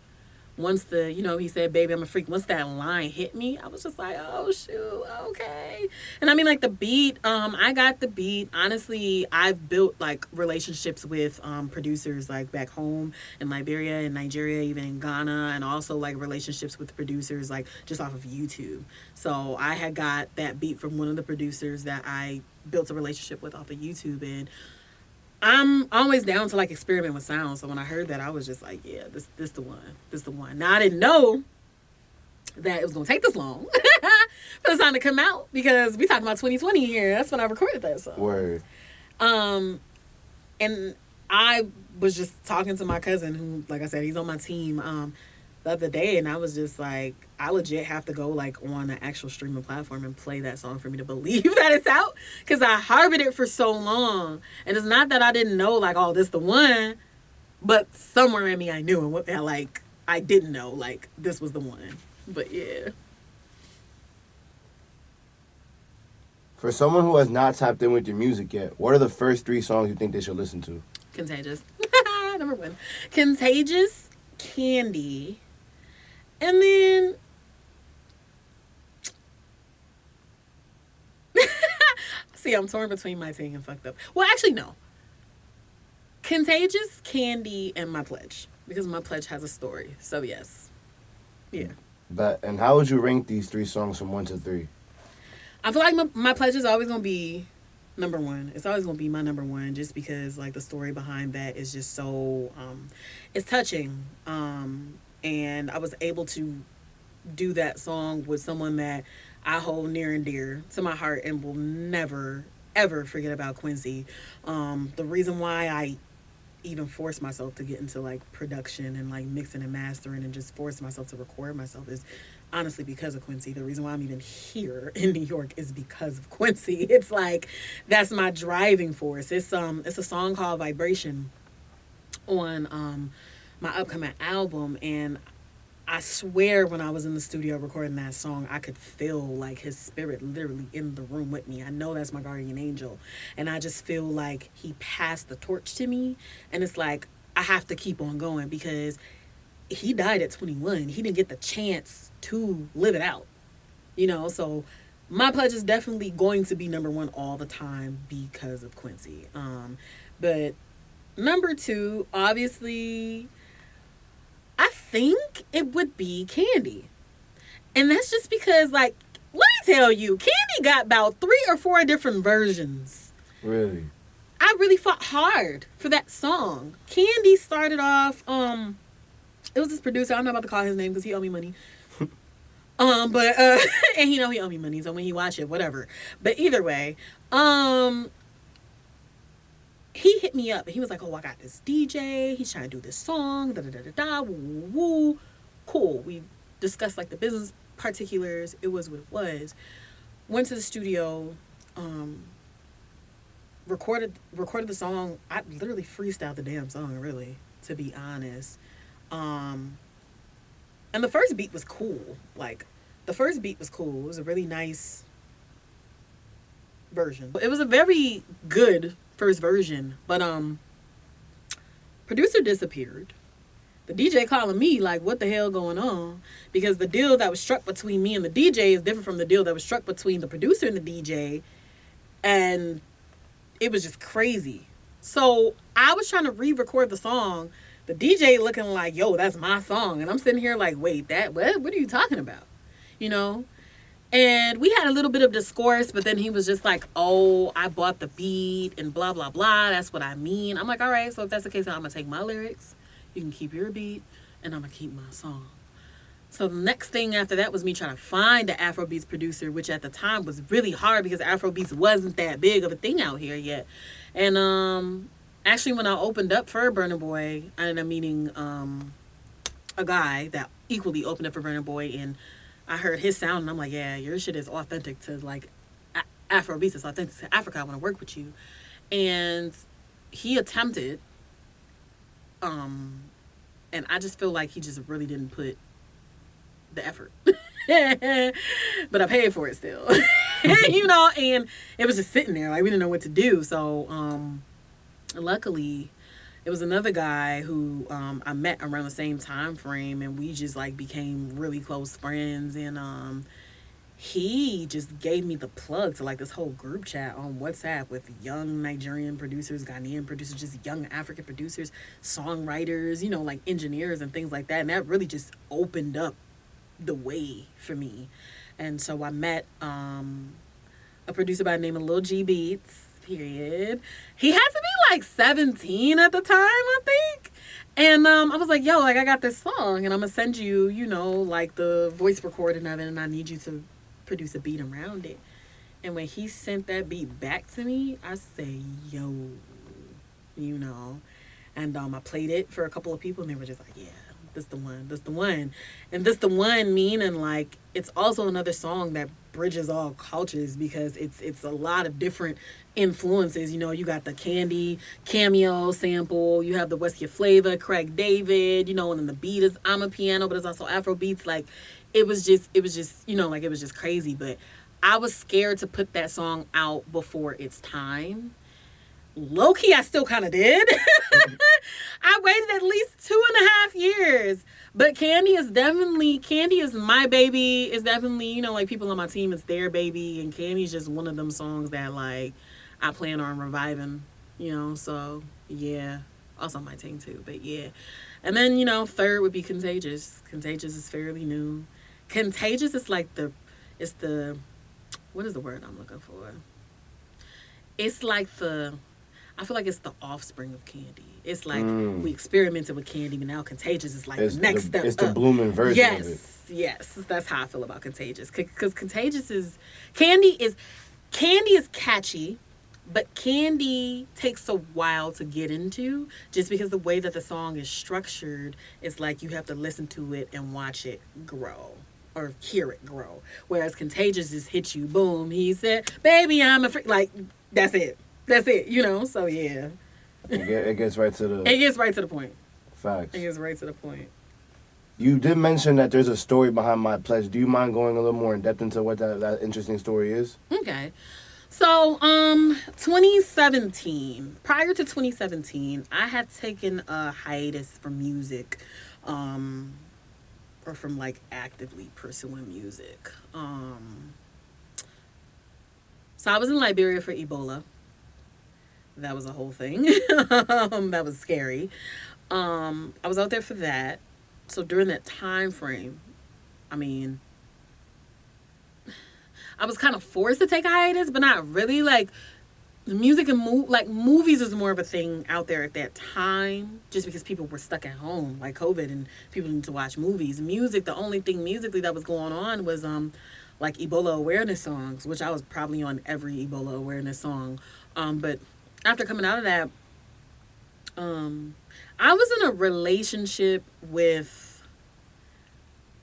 once he said, baby, I'm a freak, once that line hit me, I was just like, oh, shoot, okay. And I mean, like, the beat, I got the beat. Honestly, I've built, like, relationships with producers, like, back home in Liberia and Nigeria, even in Ghana, and also, like, relationships with producers, like, just off of YouTube. So I had got that beat from one of the producers that I built a relationship with off of YouTube, and I'm always down to like experiment with sound. So when I heard that, I was just like, yeah, this the one. This the one. Now I didn't know that it was gonna take this long for the song to come out, because we talking about 2020 here. That's when I recorded that song. Word. And I was just talking to my cousin, who, like I said, he's on my team, the other day, and I was just like, I legit have to go like on an actual streaming platform and play that song for me to believe that it's out, because I harbored it for so long. And it's not that I didn't know like, oh, this the one, but somewhere in me I knew, and like I didn't know like this was the one. But yeah. For someone who has not tapped in with your music yet, what are the first 3 songs you think they should listen to? Contagious. Number 1. Contagious, Candy. And then see, I'm torn between My Ting and Fucked Up. Well, actually, no. Contagious, Candy, and My Pledge. Because My Pledge has a story. So, yes. Yeah. And how would you rank these 3 songs from 1 to 3? I feel like my Pledge is always going to be number 1. It's always going to be my number 1, just because, like, the story behind that is just so, it's touching. And I was able to do that song with someone that I hold near and dear to my heart and will never, ever forget about, Quincy. The reason why I even forced myself to get into like production and like mixing and mastering and just forced myself to record myself is honestly because of Quincy. The reason why I'm even here in New York is because of Quincy. It's like, that's my driving force. It's a song called Vibration on my upcoming album, and I swear when I was in the studio recording that song, I could feel like his spirit literally in the room with me. I know that's my guardian angel, and I just feel like he passed the torch to me, and it's like I have to keep on going, because he died at 21. He didn't get the chance to live it out, you know. So My Pledge is definitely going to be number 1 all the time because of Quincy. But number 2, obviously, I think it would be Candy. And that's just because, like, let me tell you, Candy got about 3 or 4 different versions. Really? I really fought hard for that song. Candy started off, it was this producer, I'm not about to call his name because he owed me money. But and he owed me money, so when he watch it, whatever. But either way, he hit me up and he was like, "Oh, I got this DJ. He's trying to do this song. Da da da da da. Woo woo woo. Cool." We discussed like the business particulars. It was what it was. Went to the studio. Recorded the song. I literally freestyled the damn song, really, to be honest. And the first beat was cool. Like, the first beat was cool. It was a really nice version. It was a very good first version. But, producer disappeared. The DJ calling me, like, what the hell going on? Because the deal that was struck between me and the DJ is different from the deal that was struck between the producer and the DJ. And it was just crazy. So, I was trying to re-record the song. The DJ looking like, yo, that's my song. And I'm sitting here like, wait, what are you talking about? You know? And we had a little bit of discourse, but then he was just like, oh, I bought the beat and blah, blah, blah. That's what I mean. I'm like, all right, so if that's the case, I'm going to take my lyrics. You can keep your beat, and I'm going to keep my song. So the next thing after that was me trying to find the Afrobeats producer, which at the time was really hard because Afrobeats wasn't that big of a thing out here yet. And, actually, when I opened up for Burna Boy, I ended up meeting a guy that equally opened up for Burna Boy, and I heard his sound, and I'm like, yeah, your shit is authentic to, like, Afrobeats. It's authentic to Africa. I want to work with you. And he attempted, and I just feel like he just really didn't put the effort. But I paid for it still. You know, and it was just sitting there. Like, we didn't know what to do. So, luckily, it was another guy who I met around the same time frame, and we just like became really close friends. And he just gave me the plug to like this whole group chat on WhatsApp with young Nigerian producers, Ghanaian producers, just young African producers, songwriters, you know, like engineers and things like that. And that really just opened up the way for me. And so I met a producer by the name of Lil G Beats. Period. He had to be like 17 at the time, I think. And I was like, yo, like I got this song and I'm gonna send you, you know, like the voice recording of it, and I need you to produce a beat around it. And when he sent that beat back to me, I say, yo, you know. And I played it for a couple of people and they were just like, yeah, this the one. And this the one meaning like it's also another song that bridges all cultures because it's a lot of different influences. You know, you got the Candy cameo sample, you have the Westia Flavor, Craig David, you know, and then the beat is I'm a piano, but it's also Afro beats. Like it was just, you know, like it was just crazy. But I was scared to put that song out before its time. Low-key, I still kind of did. I waited at least 2.5 years. But Candy is my baby. It's definitely, you know, like people on my team, it's their baby. And Candy is just one of them songs that, like, I plan on reviving, you know. So, yeah. Also my team, too. But, yeah. And then, you know, third would be Contagious. Contagious is fairly new. Contagious is like what is the word I'm looking for? It's like I feel like it's the offspring of Candy. It's like we experimented with Candy, but now Contagious is like the next step It's the blooming version of it. Yes, that's how I feel about Contagious. Because Candy is catchy, but Candy takes a while to get into just because the way that the song is structured is like you have to listen to it and watch it grow or hear it grow. Whereas Contagious just hits you, boom, he said, baby, I'm a freak. Like, that's it. That's it, you know? So, yeah. It gets right to the... It gets right to the point. Facts. It gets right to the point. You did mention that there's a story behind My Pledge. Do you mind going a little more in depth into what that interesting story is? Okay. So, 2017, prior to 2017, I had taken a hiatus from music, or from, like, actively pursuing music. So I was in Liberia for Ebola. That was a whole thing. That was scary. I was out there for that. So during that time frame, I mean, I was kind of forced to take a hiatus, but not really. Like, the music and movies was more of a thing out there at that time, just because people were stuck at home, like COVID, and people need to watch movies. Music, the only thing musically that was going on was like Ebola awareness songs, which I was probably on every Ebola awareness song. But after coming out of that, I was in a relationship with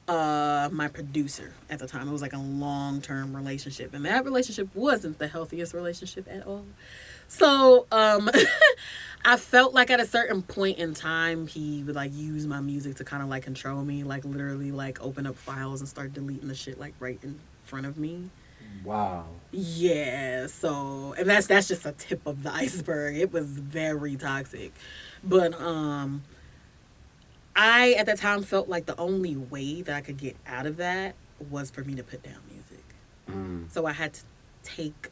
my producer at the time. It was like a long-term relationship, and that relationship wasn't the healthiest relationship at all. So I felt like at a certain point in time he would like use my music to kind of like control me, like literally like open up files and start deleting the shit like right in front of me. Wow. Yeah, so, and that's just a tip of the iceberg. It was very toxic. But I, at that time, felt like the only way that I could get out of that was for me to put down music. So I had to take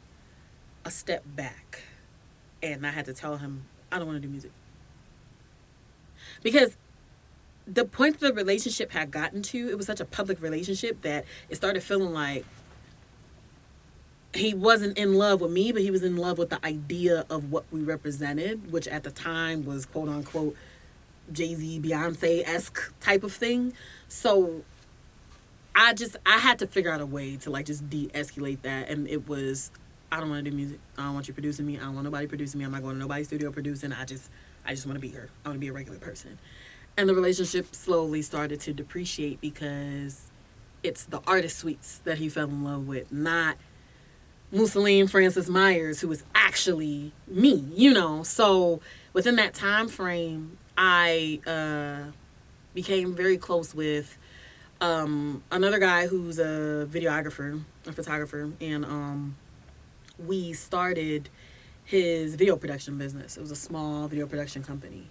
a step back, and I had to tell him, I don't want to do music. Because the point the relationship had gotten to, it was such a public relationship that it started feeling like he wasn't in love with me, but he was in love with the idea of what we represented, which at the time was quote unquote Jay-Z, Beyonce-esque type of thing. So I had to figure out a way to like just de-escalate that. And it was, I don't want to do music. I don't want you producing me. I don't want nobody producing me. I'm not going to nobody's studio producing. I just want to be her. I want to be a regular person. And the relationship slowly started to depreciate because it's the artist Sweetz that he fell in love with, not Mussolini Francis Myers, who was actually me, you know. So within that time frame, I became very close with another guy who's a videographer, a photographer, and we started his video production business. It was a small video production company.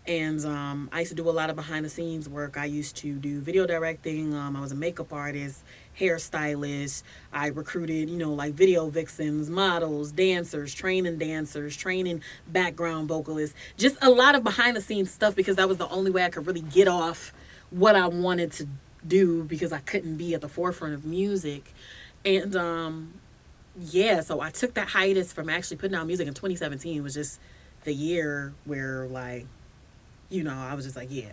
And I used to do a lot of behind the scenes work. I used to do video directing. I was a makeup artist, hairstylist. I recruited, like video vixens, models, dancers, training background vocalists. Just a lot of behind the scenes stuff because that was the only way I could really get off what I wanted to do because I couldn't be at the forefront of music. And so I took that hiatus from actually putting out music in 2017. Was just the year where I was just like, yeah,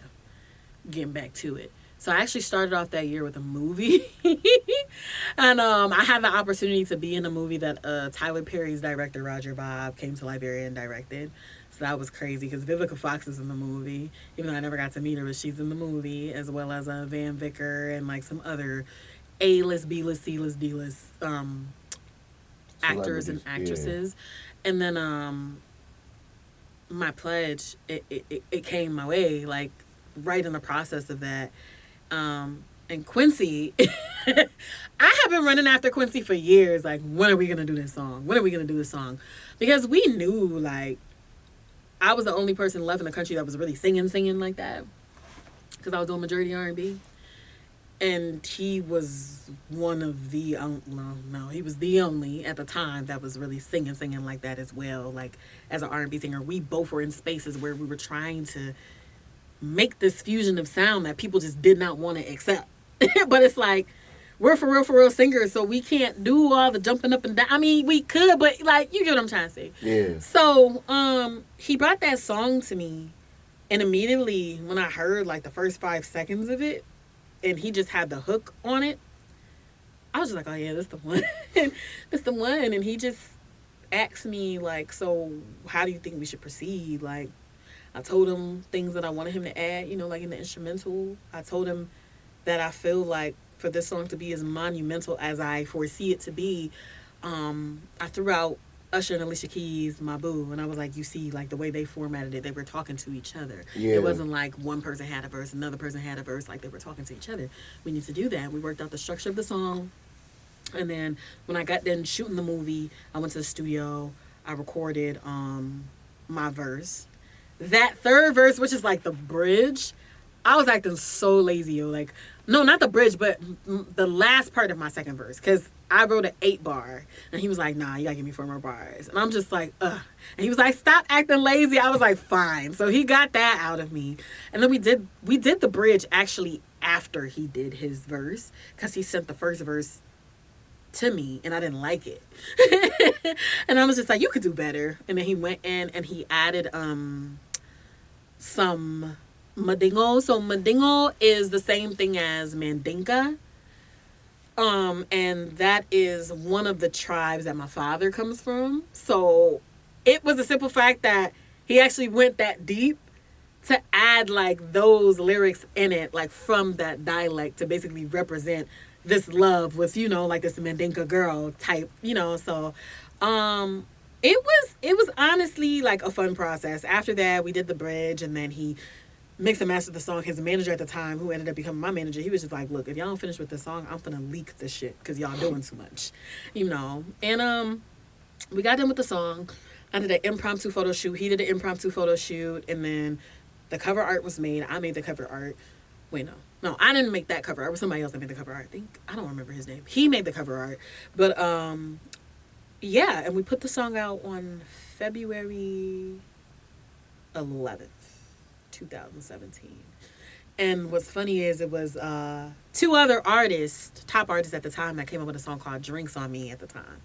getting back to it. So I actually started off that year with a movie. And I had the opportunity to be in a movie that Tyler Perry's director, Roger Bob, came to Liberia and directed. So that was crazy because Vivica Fox is in the movie. Even though I never got to meet her, but she's in the movie, as well as Van Vicker and like some other A-list, B-list, C-list, D-list actors and actresses. Yeah. And then my pledge, it came my way, like, right in the process of that. And Quincy, I have been running after Quincy for years, like, when are we going to do this song? When are we going to do this song? Because we knew, like, I was the only person left in the country that was really singing like that. Because I was doing majority R&B. And he was one of the, he was the only at the time that was really singing like that as well. Like, as an R&B singer, we both were in spaces where we were trying to make this fusion of sound that people just did not want to accept. But it's like, we're for real singers, so we can't do all the jumping up and down. I mean, we could, but like, you get what I'm trying to say. Yeah. So, he brought that song to me, and immediately when I heard like the first 5 seconds of it, and he just had the hook on it, I was just like, oh yeah, that's the one. That's the one. And he just asked me, like, so how do you think we should proceed? Like, I told him things that I wanted him to add, like in the instrumental. I told him that I feel like for this song to be as monumental as I foresee it to be, I threw out Usher and Alicia Keys, My Boo, and I was like, you see, like, the way they formatted it, they were talking to each other. Yeah. It wasn't like one person had a verse, another person had a verse, like they were talking to each other. We need to do that. We worked out the structure of the song, and then when I got done shooting the movie, I went to the studio, I recorded my verse. That third verse, which is like the bridge, I was acting so lazy, yo. Like, no, not the bridge, but the last part of my second verse, because I wrote an 8-bar, and he was like, nah, you gotta give me 4 more bars. And I'm just like, ugh. And he was like, stop acting lazy. I was like, fine. So he got that out of me. And then we did the bridge actually after he did his verse, because he sent the first verse to me, and I didn't like it. And I was just like, you could do better. And then he went in and he added some Mandingo. So Mandingo is the same thing as Mandinka. And that is one of the tribes that my father comes from. So it was a simple fact that he actually went that deep to add like those lyrics in it, like from that dialect, to basically represent this love with, you know, like this Mandinka girl type, you know. So it was honestly like a fun process. After that, we did the bridge, and then he mixed and mastered the song. His manager at the time, who ended up becoming my manager, he was just like, look, if y'all don't finish with this song, I'm gonna leak this shit because y'all doing too much, you know. And we got done with the song. I did an impromptu photo shoot. He did an impromptu photo shoot, and then the cover art was made. I made the cover art. Wait, no, I didn't make that cover art. It was somebody else that made the cover art. I don't remember his name. He made the cover art, but yeah, and we put the song out on February 11th, 2017. And what's funny is it was two other artists, top artists at the time, that came up with a song called Drinks on Me at the time.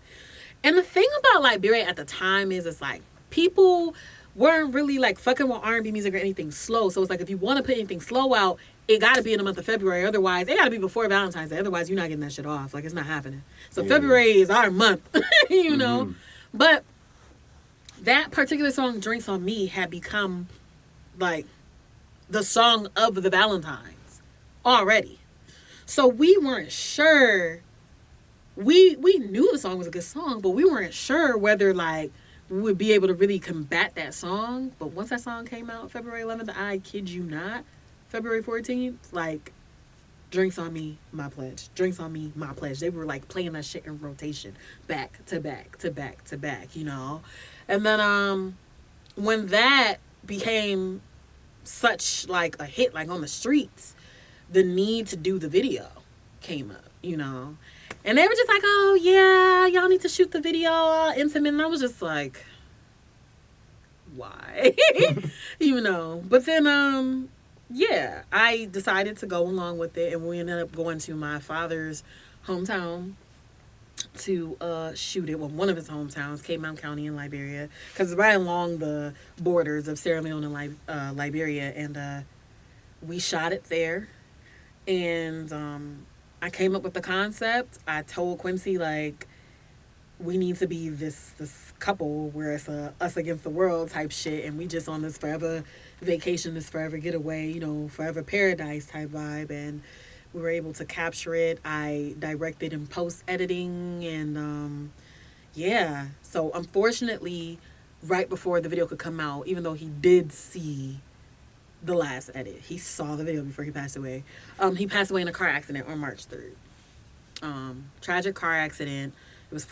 And the thing about Liberia at the time is it's like people weren't really like fucking with R&B music or anything slow. So it's like if you want to put anything slow out, it got to be in the month of February. Otherwise, it got to be before Valentine's Day. Otherwise, you're not getting that shit off. Like, it's not happening. So February is our month, you know. But that particular song, Drinks on Me, had become like the song of the Valentines already. So we weren't sure. We knew the song was a good song, but we weren't sure whether like we would be able to really combat that song. But once that song came out, February 11th, I kid you not, February 14th, like, Drinks on Me, my pledge. Drinks on Me, my pledge. They were like playing that shit in rotation, back to back to back to back, you know. And then when that became such like a hit, like on the streets, the need to do the video came up, you know. And they were just like, oh yeah, y'all need to shoot the video intimate. And I was just like, why? You know. But then yeah, I decided to go along with it, and we ended up going to my father's hometown to shoot it. Well, one of his hometowns, Cape Mount County in Liberia, because it's right along the borders of Sierra Leone and Liberia. And we shot it there. And I came up with the concept. I told Quincy, like, we need to be this couple where it's a us against the world type shit, and we just on this forever vacation, this forever getaway, you know, forever paradise type vibe. And we were able to capture it. I directed and post editing, and yeah. So unfortunately, right before the video could come out, even though he did see the last edit, he saw the video before he passed away. He passed away in a car accident on March 3rd. Tragic car accident. It was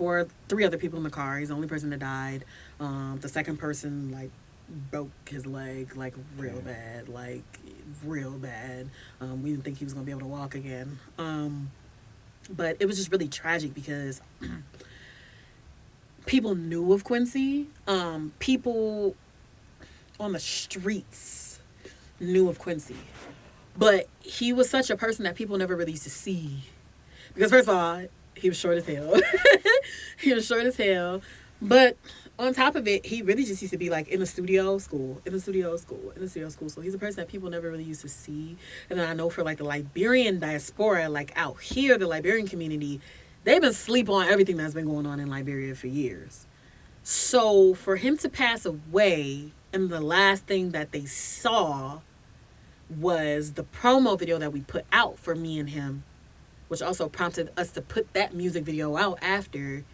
three other people in the car. He's the only person that died. The second person, like, broke his leg, like, real bad. Like, real bad. We didn't think he was going to be able to walk again. But it was just really tragic because people knew of Quincy. People on the streets knew of Quincy. But he was such a person that people never really used to see. Because first of all, he was short as hell. He was short as hell. But on top of it, he really just used to be like in the studio school. So he's a person that people never really used to see. And then I know for like the Liberian diaspora, like out here, the Liberian community, they've been asleep on everything that's been going on in Liberia for years. So for him to pass away, and the last thing that they saw was the promo video that we put out for me and him, which also prompted us to put that music video out after.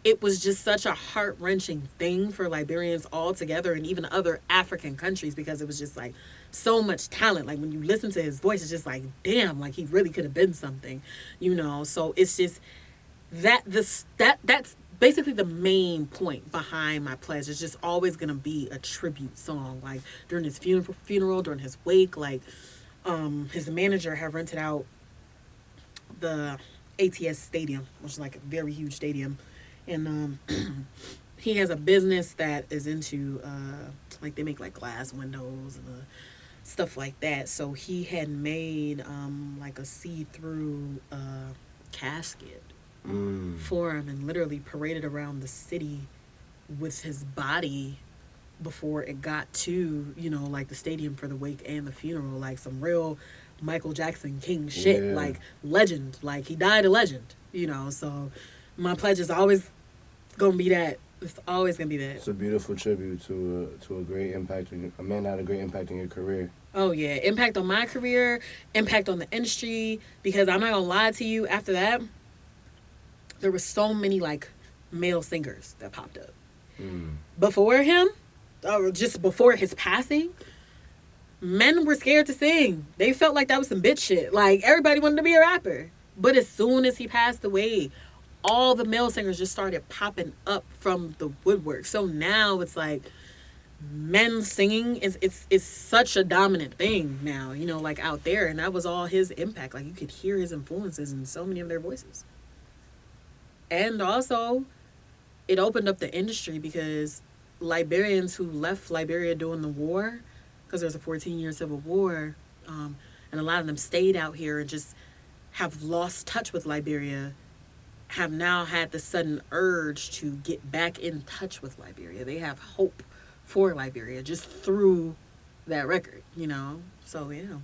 It was just such a heart-wrenching thing for Liberians all together, and even other African countries, because it was just like so much talent. Like when you listen to his voice, it's just like, damn, like he really could have been something, you know. So it's just that's basically the main point behind my pledge. It's just always gonna be a tribute song. Like during his funeral, during his wake, like his manager had rented out the ATS Stadium, which is like a very huge stadium, and he has a business that is into like they make like glass windows and stuff like that. So he had made like a see-through casket for him and literally paraded around the city with his body before it got to, like the stadium for the wake and the funeral. Like some real Michael Jackson King shit. Yeah. Like legend. Like he died a legend, So my pledge is always gonna be that. It's always gonna be that. It's a beautiful tribute to a great impact, a man that had a great impact in your career. Oh yeah, impact on my career, impact on the industry. Because I'm not gonna lie to you, after that, there were so many like male singers that popped up. Before him, or just before his passing, men were scared to sing. They felt like that was some bitch shit. Like everybody wanted to be a rapper. But as soon as he passed away, all the male singers just started popping up from the woodwork. So now it's like men singing is such a dominant thing now, like out there. And that was all his impact. Like you could hear his influences in so many of their voices. And also, it opened up the industry because Liberians who left Liberia during the war, because there's a 14-year civil war, and a lot of them stayed out here and just have lost touch with Liberia, have now had the sudden urge to get back in touch with Liberia. They have hope for Liberia just through that record, So, yeah.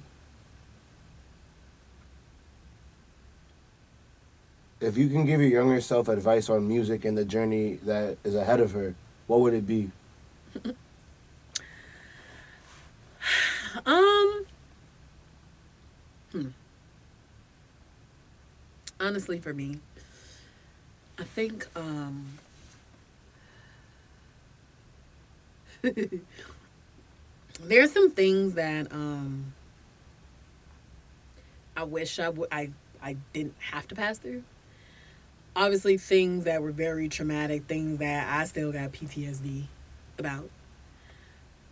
If you can give your younger self advice on music and the journey that is ahead of her, what would it be? Honestly, for me, I think there's some things that I wish I didn't have to pass through. Obviously, things that were very traumatic, things that I still got PTSD about.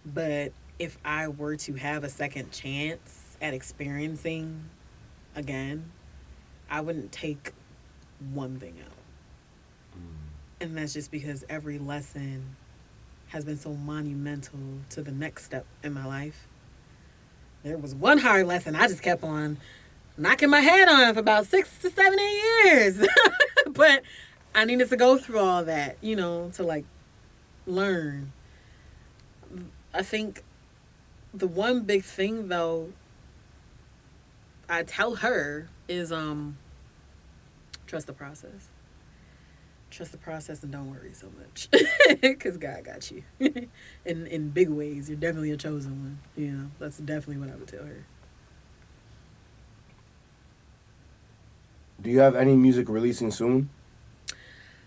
But if I were to have a second chance at experiencing again, I wouldn't take one thing out. And that's just because every lesson has been so monumental to the next step in my life. There was one hard lesson I just kept on knocking my head on for about 6 to 7, 8 years. But I needed to go through all that, to like learn. I think the one big thing though I tell her is trust the process. Trust the process and don't worry so much. Because God got you. in big ways. You're definitely a chosen one. That's definitely what I would tell her. Do you have any music releasing soon?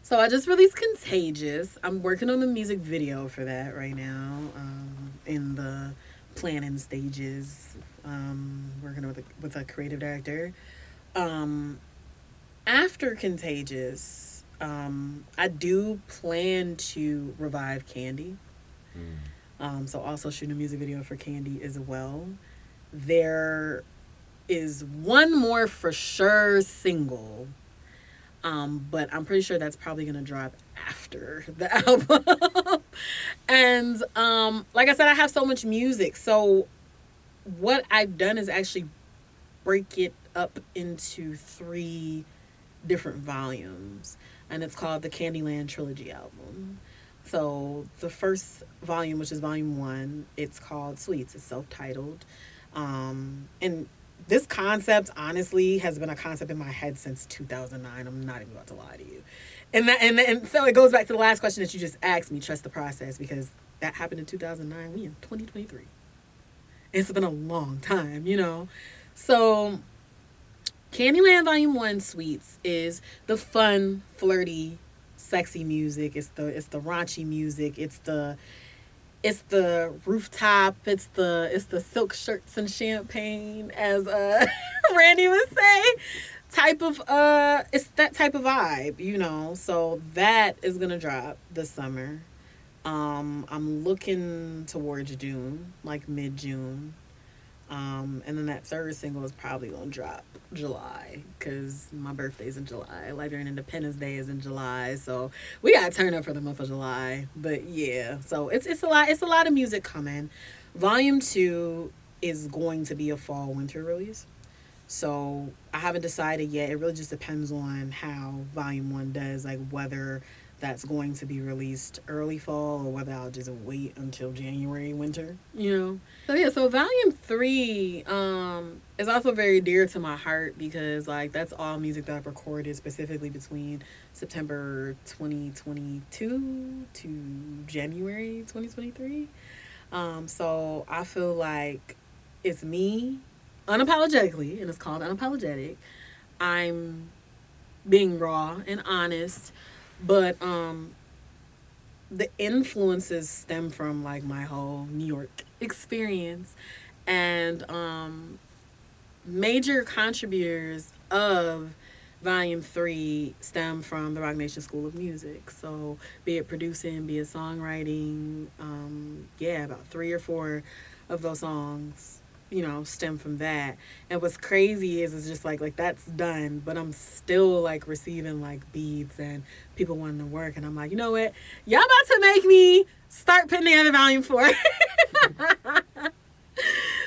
So I just released Contagious. I'm working on the music video for that right now. In the planning stages. Working with a creative director. After Contagious, I do plan to revive Candy. So also shooting a music video for Candy as well. There is one more for sure single, but I'm pretty sure that's probably gonna drop after the album. And like I said, I have so much music, so what I've done is actually break it up into 3 different volumes, and it's called the Candyland Trilogy album. So the first volume, which is volume 1, it's called Sweetz. It's self-titled, and this concept honestly has been a concept in my head since 2009. I'm not even about to lie to you, and so it goes back to the last question that you just asked me. Trust the process, because that happened in 2009. We in 2023. It's been a long time, So Candyland Volume 1 Sweetz is the fun, flirty, sexy music. It's the raunchy music. It's the rooftop. It's the silk shirts and champagne, as Randy would say. It's that type of vibe, So that is gonna drop this summer. I'm looking towards June, like mid-June. And then that third single is probably gonna drop July, because my birthday's in July. Liberian Independence Day is in July, so we gotta turn up for the month of July. But yeah, so it's a lot of music coming. Volume 2 is going to be a fall winter release. So I haven't decided yet. It really just depends on how Volume 1 does, like whether that's going to be released early fall or whether I'll just wait until January winter, you know. So yeah, so Volume 3 is also very dear to my heart because like that's all music that I've recorded specifically between September 2022 to January 2023. So I feel like it's me unapologetically, and it's called Unapologetic. I'm being raw and honest, but the influences stem from like my whole New York experience, and major contributors of Volume 3 stem from the Rock Nation School of Music. So, be it producing, be it songwriting, yeah, about 3 or 4 of those songs, you know, stem from that. And what's crazy is it's just like that's done, but I'm still like receiving like beats and people wanting to work, and I'm like, you know what, y'all about to make me start putting together Volume 4.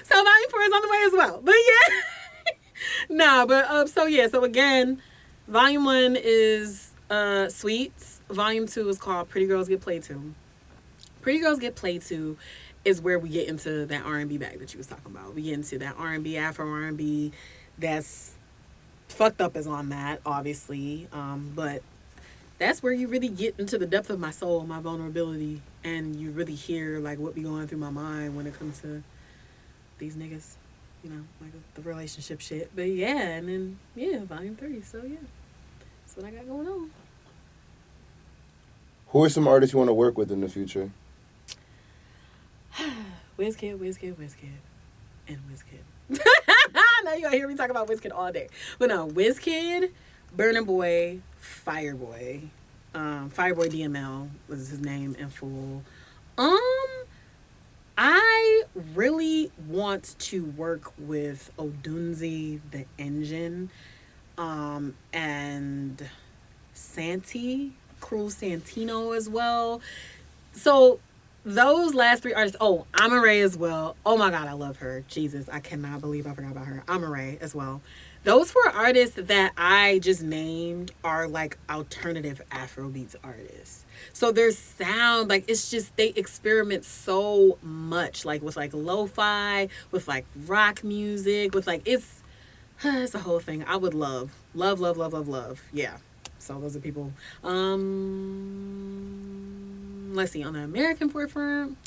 So Volume 4 is on the way as well. But yeah. No, but so yeah, so again, Volume 1 is Sweetz. Volume 2 is called Pretty Girls Get Played To. Pretty Girls Get Played To is where we get into that R&B bag that you was talking about. We get into that R&B, Afro R&B. That's fucked up is on that, obviously. But that's where you really get into the depth of my soul, my vulnerability, and you really hear like what be going through my mind when it comes to these niggas, you know, like the relationship shit. But yeah, and then yeah, Volume 3. So yeah, that's what I got going on. Who are some artists you want to work with in the future? Wizkid, and Wizkid. Now you gotta hear me talk about Wizkid all day. But no, Wizkid, Burna Boy, Fireboy. Fireboy DML was his name in full. I really want to work with Odunzi the Engine, and Santi, Cruz Santino as well. So those last 3 artists. Oh, Amaray as well. Oh my God, I love her. Jesus, I cannot believe I forgot about her. Amaray as well. Those 4 artists that I just named are like alternative Afrobeats artists. So their sound, like it's just they experiment so much, like with like lo-fi, with like rock music, with like it's a whole thing. I would love. Yeah. So those are people. Let's see, on the American forefront,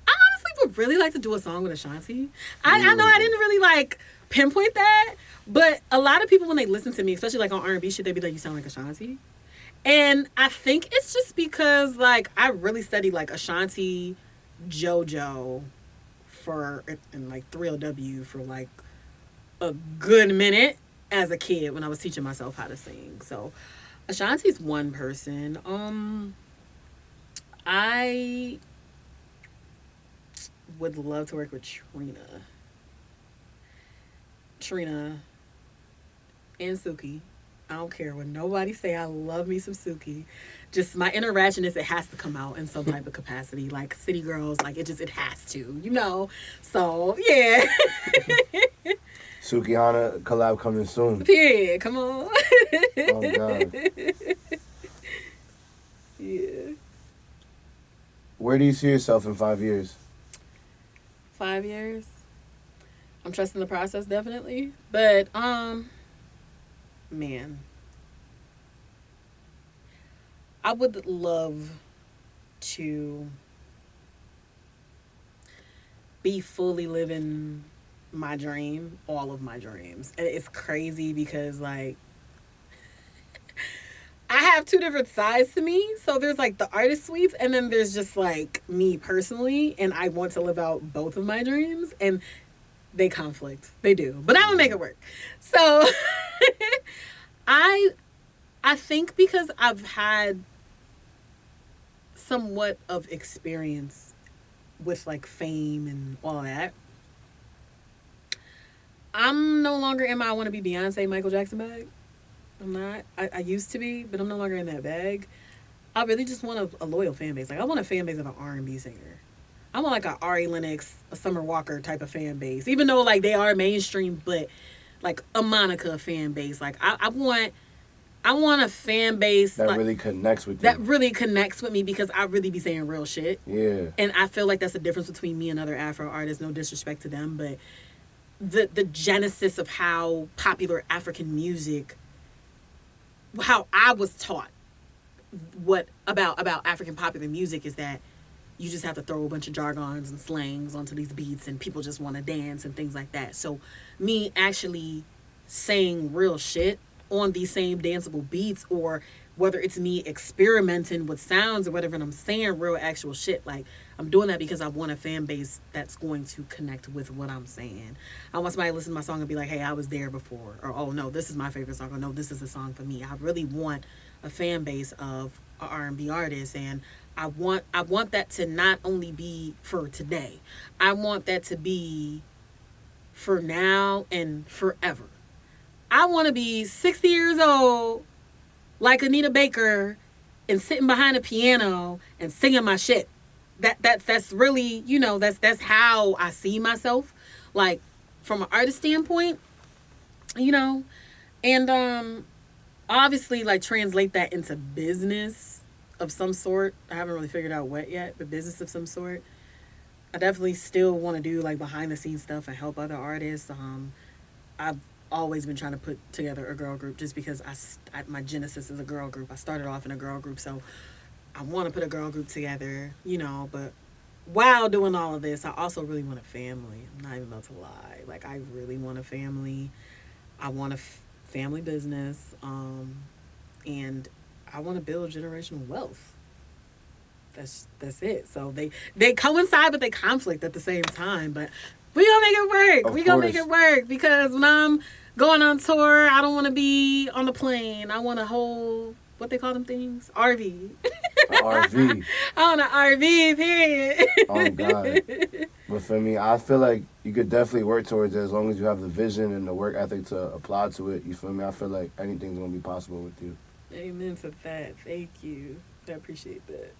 I honestly would really like to do a song with Ashanti. I know I didn't really like pinpoint that, but a lot of people when they listen to me, especially like on R&B shit, they be like, you sound like Ashanti. And I think it's just because like I really studied like Ashanti, JoJo and like 3LW for like a good minute as a kid when I was teaching myself how to sing. So Ashanti's one person. I would love to work with Trina and Suki. I don't care what nobody say. I love me some Suki. Just my inner ratchetness, it has to come out in some type of capacity. Like City Girls, like it has to, you know. So yeah. Suki Hana collab coming soon. Period. Come on. Oh God. Yeah. Where do you see yourself in 5 years? 5 years. I'm trusting the process definitely, but man, I would love to be fully living my dream, all of my dreams. And it's crazy because like I have 2 different sides to me. So there's like the artist Sweetz, and then there's just like me personally, and I want to live out both of my dreams, and they conflict. They do. But I'm gonna make it work. So I think because I've had somewhat of experience with like fame and all that, I'm no longer in my I want to be Beyonce, Michael Jackson bag. I'm not. I used to be, but I'm no longer in that bag. I really just want a loyal fan base. Like I want a fan base of an R&B singer. I want like a Ari Lennox, a Summer Walker type of fan base. Even though like they are mainstream, but like a Monica fan base. Like I want a fan base that like, really connects with you. that really connects with me because I really be saying real shit. Yeah. And I feel like that's the difference between me and other Afro artists. No disrespect to them, but the genesis of how popular African music, how I was taught what about African popular music is that you just have to throw a bunch of jargons and slangs onto these beats and people just want to dance and things like that. So me actually saying real shit on these same danceable beats, or whether it's me experimenting with sounds or whatever, and I'm saying real actual shit, like I'm doing that because I want a fan base that's going to connect with what I'm saying. I want somebody to listen to my song and be like, hey, I was there before, or oh no, this is my favorite song, or no, this is a song for me. I really want a fan base of a R&B artist, and I want that to not only be for today. I want that to be for now and forever. I want to be 60 years old like Anita Baker and sitting behind a piano and singing my shit. That's really, you know, that's how I see myself, like from an artist standpoint, you know, and obviously like translate that into business of some sort. I haven't really figured out what yet, but business of some sort. I definitely still want to do like behind the scenes stuff and help other artists. I've always been trying to put together a girl group just because my genesis is a girl group. I started off in a girl group, so I want to put a girl group together, you know, but while doing all of this, I also really want a family. I'm not even about to lie. Like, I really want a family. I want a family business, and I want to build generational wealth. That's it. So they coincide, but they conflict at the same time, but we gonna make it work. We gonna make it work because when I'm going on tour, I don't want to be on the plane. I want a whole, what they call them things? RV. RV. I want an RV, period. Oh, God. But for me, I feel like you could definitely work towards it as long as you have the vision and the work ethic to apply to it. You feel me? I feel like anything's going to be possible with you. Amen to that. Thank you. I appreciate that.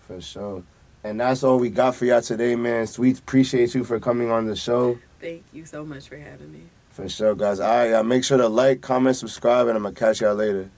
For sure. And that's all we got for y'all today, man. Sweetz, appreciate you for coming on the show. Thank you so much for having me. For sure, guys. All right, y'all make sure to like, comment, subscribe, and I'm going to catch y'all later.